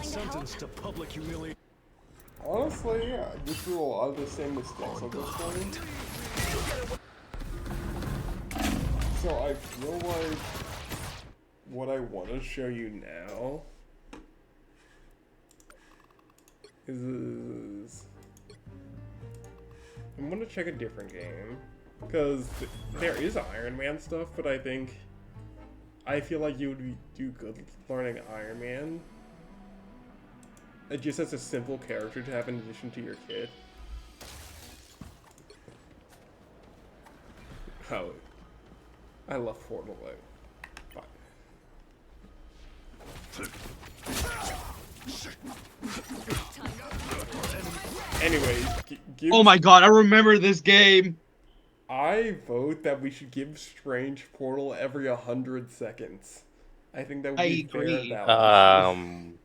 Sentenced to public humiliation. Honestly, yeah, you do a lot of the same mistakes at this point. So I feel like what I want to show you now is I'm gonna check a different game because there is Iron Man stuff, but I feel like you would do good learning Iron Man. It just as a simple character to have in addition to your kid. Oh, I love Portal though. Anyways, give. Oh my god, I remember this game. I vote that we should give Strange Portal every 100 seconds. I think that would I be fair agree. and balanced.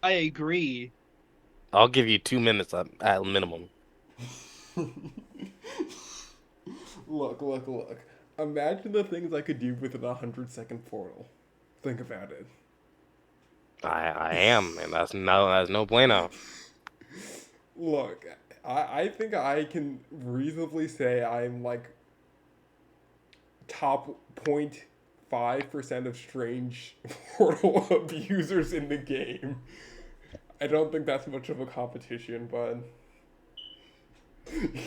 I agree. I'll give you 2 minutes at minimum. Look. Imagine the things I could do with an 100-second portal. Think about it. I am, and that's no bueno. Look, I think I can reasonably say I'm like top 0.5% of Strange Portal abusers in the game. I don't think that's much of a competition, but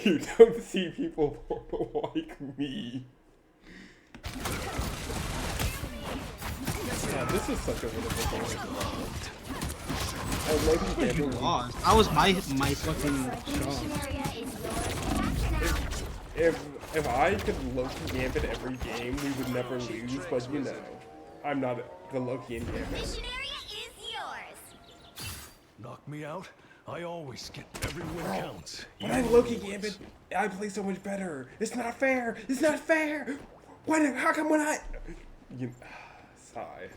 you don't see people like me. Yeah, this is such a wonderful game. I love you, You lost. That was my fucking shot. If I could Loki Gambit every game, we would never lose, but you know, I'm not the Loki in Gambit. Mission area is yours. Knock me out? I always get every win counts. When I Loki Gambit, I play so much better. It's not fair. It's not fair. How come when I... sigh.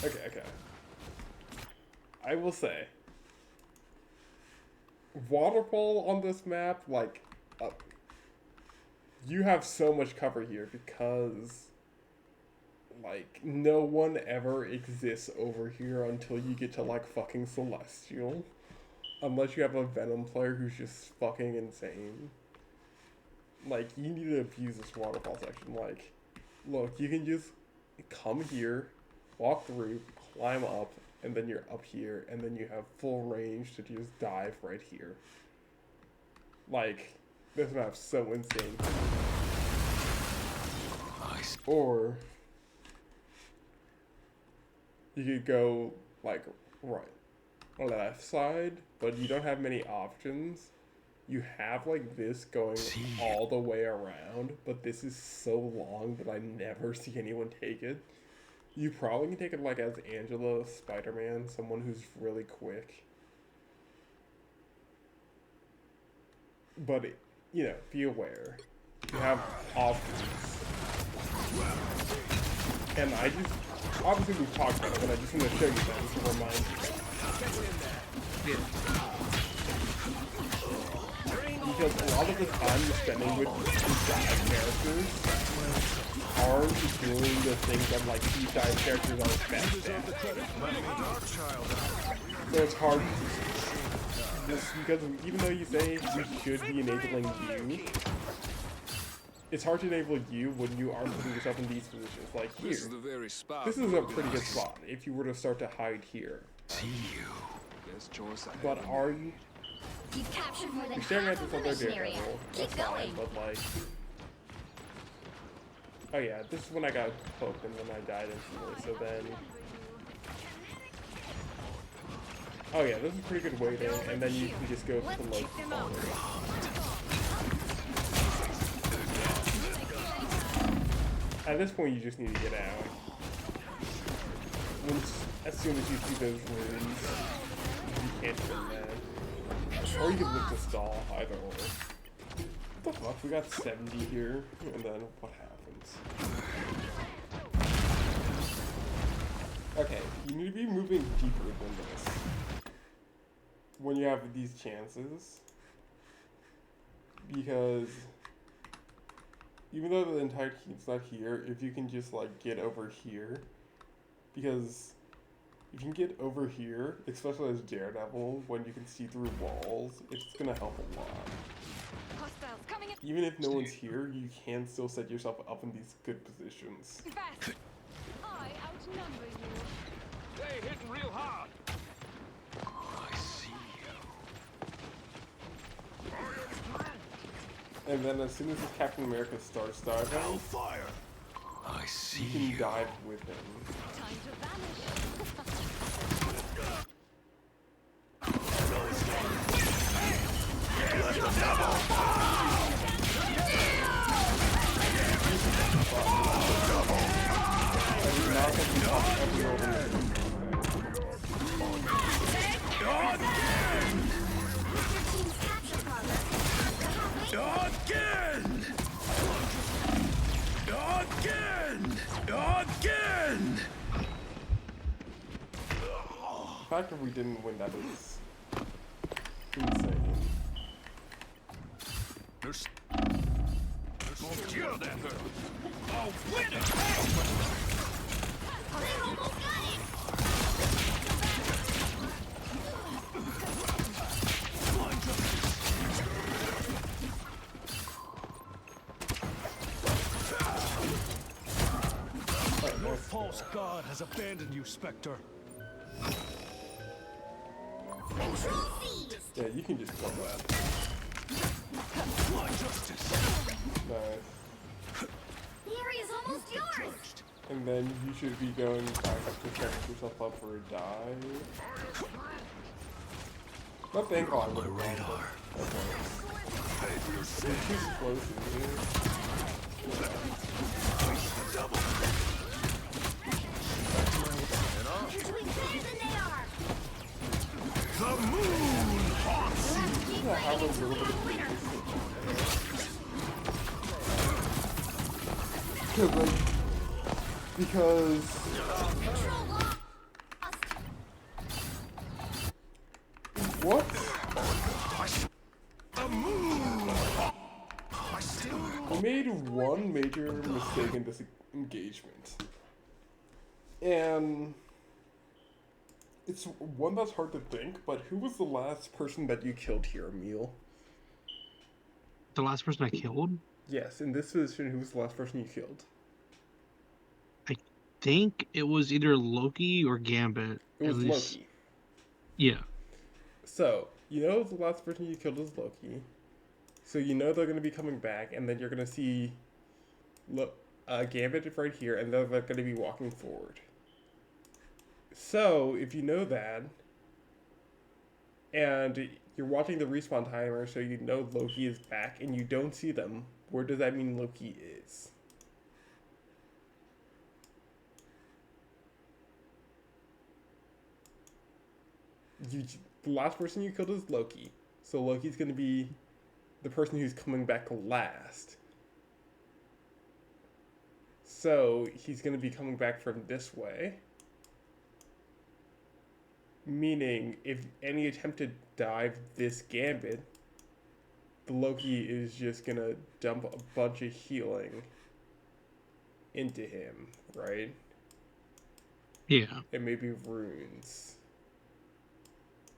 Okay. I will say, waterfall on this map, like, you have so much cover here because, like, no one ever exists over here until you get to, like, fucking Celestial. Unless you have a Venom player who's just fucking insane. Like, you need to abuse this waterfall section. Like, look, you can just come here, walk through, climb up, and then you're up here, and then you have full range to just dive right here. Like, this map's so insane. Or you could go, like, right, left side, but you don't have many options. You have, like, this going all the way around, but this is so long that I never see anyone take it. You probably can take it, like, as Angela Spider-Man, someone who's really quick. But, you know, be aware. You have options. And I just, obviously we've talked about it, but I just want to show you that to remind you. Because a lot of the time you're spending with these dive characters aren't doing the things that, like, these dive characters are best at. So it's hard just because even though you say we should be enabling you, it's hard to enable you when you aren't putting yourself in these positions. Like here, this is a pretty good spot if you were to start to hide here. But are you You've captured more than You're staring at half this of the other mission area. Daredevil. Keep That's fine, going. but like... Oh yeah, this is when I got poked and then I died instantly, so then... Oh yeah, this is pretty good waiting, and then you can just go to Let's the low kick them out. At this point, you just need to get out. As soon as you see those runes, you can't turn that. Or you can look to stall, either or. What the fuck? We got 70 here, and then what happens? Okay, you need to be moving deeper than this. When you have these chances. Because even though the entire team's not here, if you can just like get over here, because if you can get over here, especially as Daredevil, when you can see through walls, it's gonna help a lot. Hostiles coming in Even if no one's here, you can still set yourself up in these good positions. fast. I outnumber you. Hey, hitting real hard. I see you. And then as soon as Captain America starts diving, Hellfire. I see you can you. dive with him. Time to vanish. Not that you talk every over. Again! Again! Again! The fact that we didn't win that is insane. There's no cure that hurt. I'll win it! They almost got it. Your false god has abandoned you, Spectre. Control C. Yeah, you can just kill that. My justice. Nice. The area's almost yours. And then you should be going back up to set yourself up for a dive. Not the ankle, I My would have radar. Pay for your sin. Too explosive. You're doing better than they are. The moon haunts you. Yeah, have a little bit of Winner. because Control lost. what? The moon. I still. We made one major mistake in this engagement. And it's one that's hard to think, but who was the last person that you killed here, Emil? The last person I killed? Yes, in this position, who was the last person you killed? I think it was either Loki or Gambit. It was at least. Loki. Yeah. So, you know the last person you killed is Loki. So you know they're going to be coming back, and then you're going to see Gambit right here, and they're going to be walking forward. So, if you know that, and you're watching the respawn timer, so you know Loki is back, and you don't see them, where does that mean Loki is? The last person you killed is Loki. So Loki's going to be the person who's coming back last. So he's going to be coming back from this way. Meaning, if any attempt to dive this Gambit, the Loki is just going to dump a bunch of healing into him, right? Yeah. And maybe runes.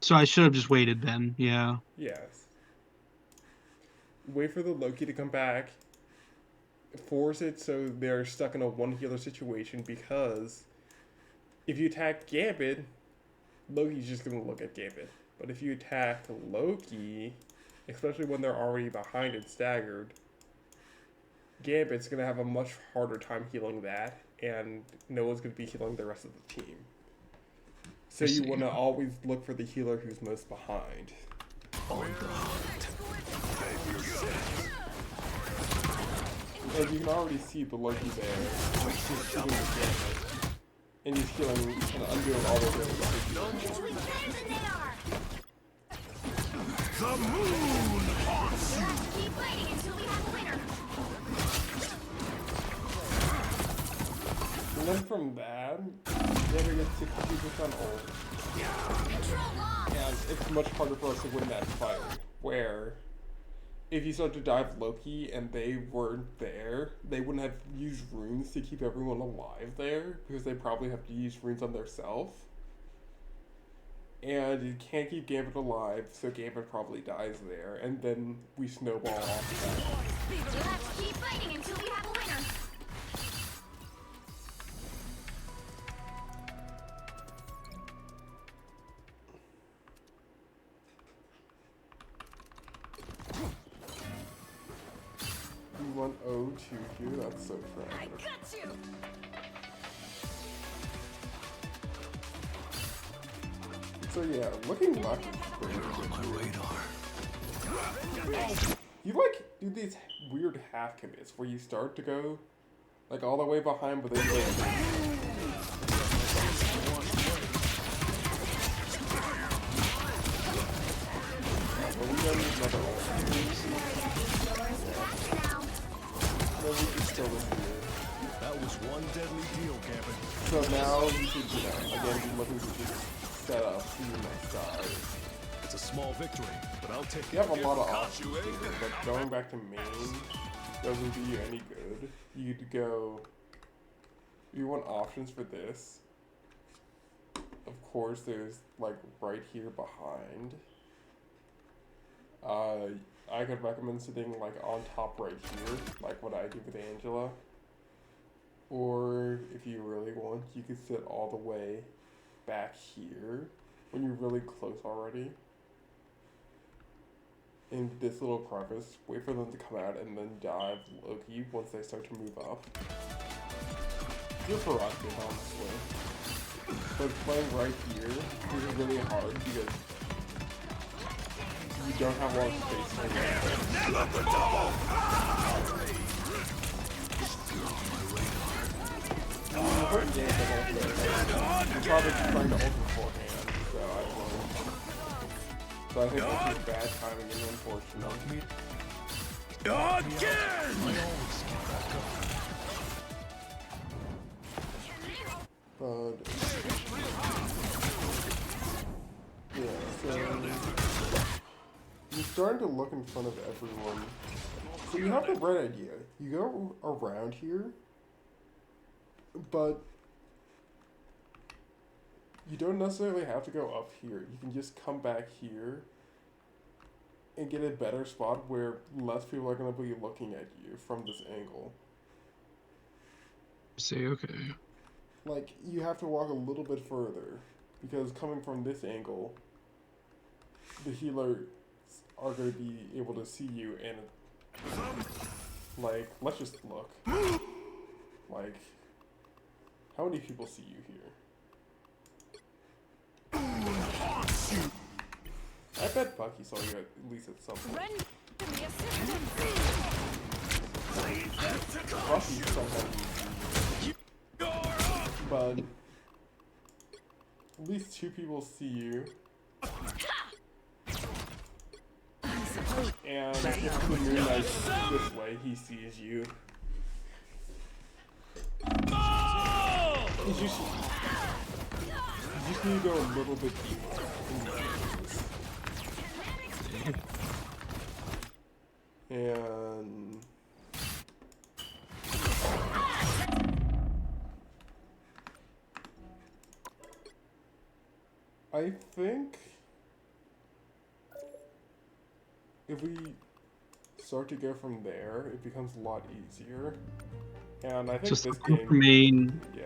So I should have just waited then. Yeah. Yes. Wait for the Loki to come back. Force it so they're stuck in a one healer situation, because if you attack Gambit, Loki's just gonna look at Gambit. But if you attack Loki, especially when they're already behind and staggered, Gambit's going to have a much harder time healing that, and no one's going to be healing the rest of the team. So you want to always look for the healer who's most behind. And you can already see the Loki there. He's shooting the Gambit. And he's healing and undoing all the damage. The moon haunts you. Keep fighting until we have a winner. And then from that, Gambit gets 62% ult. And it's much harder for us to win that fight. Where, if you start to dive Loki and they weren't there, they wouldn't have used runes to keep everyone alive there, because they probably have to use runes on themselves. And you can't keep Gambit alive, so Gambit probably dies there, and then we snowball off that. Let's keep fighting until we have a winner. B1022, that's so I tragic. got you. So yeah, looking left is pretty On my good. radar. You like do these weird half commits where you start to go like all the way behind, but then you like, but we don't need another ult. No, we can still live here. That was one deadly deal, Gambit. So now we should, again, be looking to just set up for you next time. It's a small victory, but I'll take You it. have a lot of options here, but going back to main doesn't do you any good. You'd go. You want options for this. Of course, there's like right here behind. I could recommend sitting like on top right here, like what I do with Angela. Or if you really want, you could sit all the way back here when you're really close already. In this little crevice, wait for them to come out and then dive Loki once they start to move up. Your prerogative, honestly. But playing right here is really hard because you don't have a lot of space to get. Important game, but also, you're probably trying to ult beforehand, so I don't know. So I think that's just bad timing and unfortunate. Again! But yeah, so you're starting to look in front of everyone. So you have the right idea. You go around here, but you don't necessarily have to go up here. You can just come back here and get a better spot where less people are going to be looking at you from this angle. Say okay. Like, you have to walk a little bit further, because coming from this angle, the healers are going to be able to see you, and, like, let's just look. Like, how many people see you here? I bet Bucky saw you at least at some point. Run to the assistance. Bucky sometimes you, but at least 2 people see you. And if the Moon Knight's this way, he sees you. You just need to go a little bit deeper in the and I think if we start to go from there, it becomes a lot easier. And I think Just this for game, main. yeah,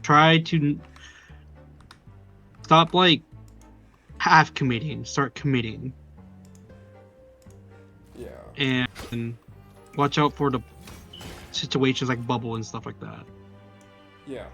Try to stop like half committing. Start committing. Yeah. And watch out for the situations like bubble and stuff like that. Yeah.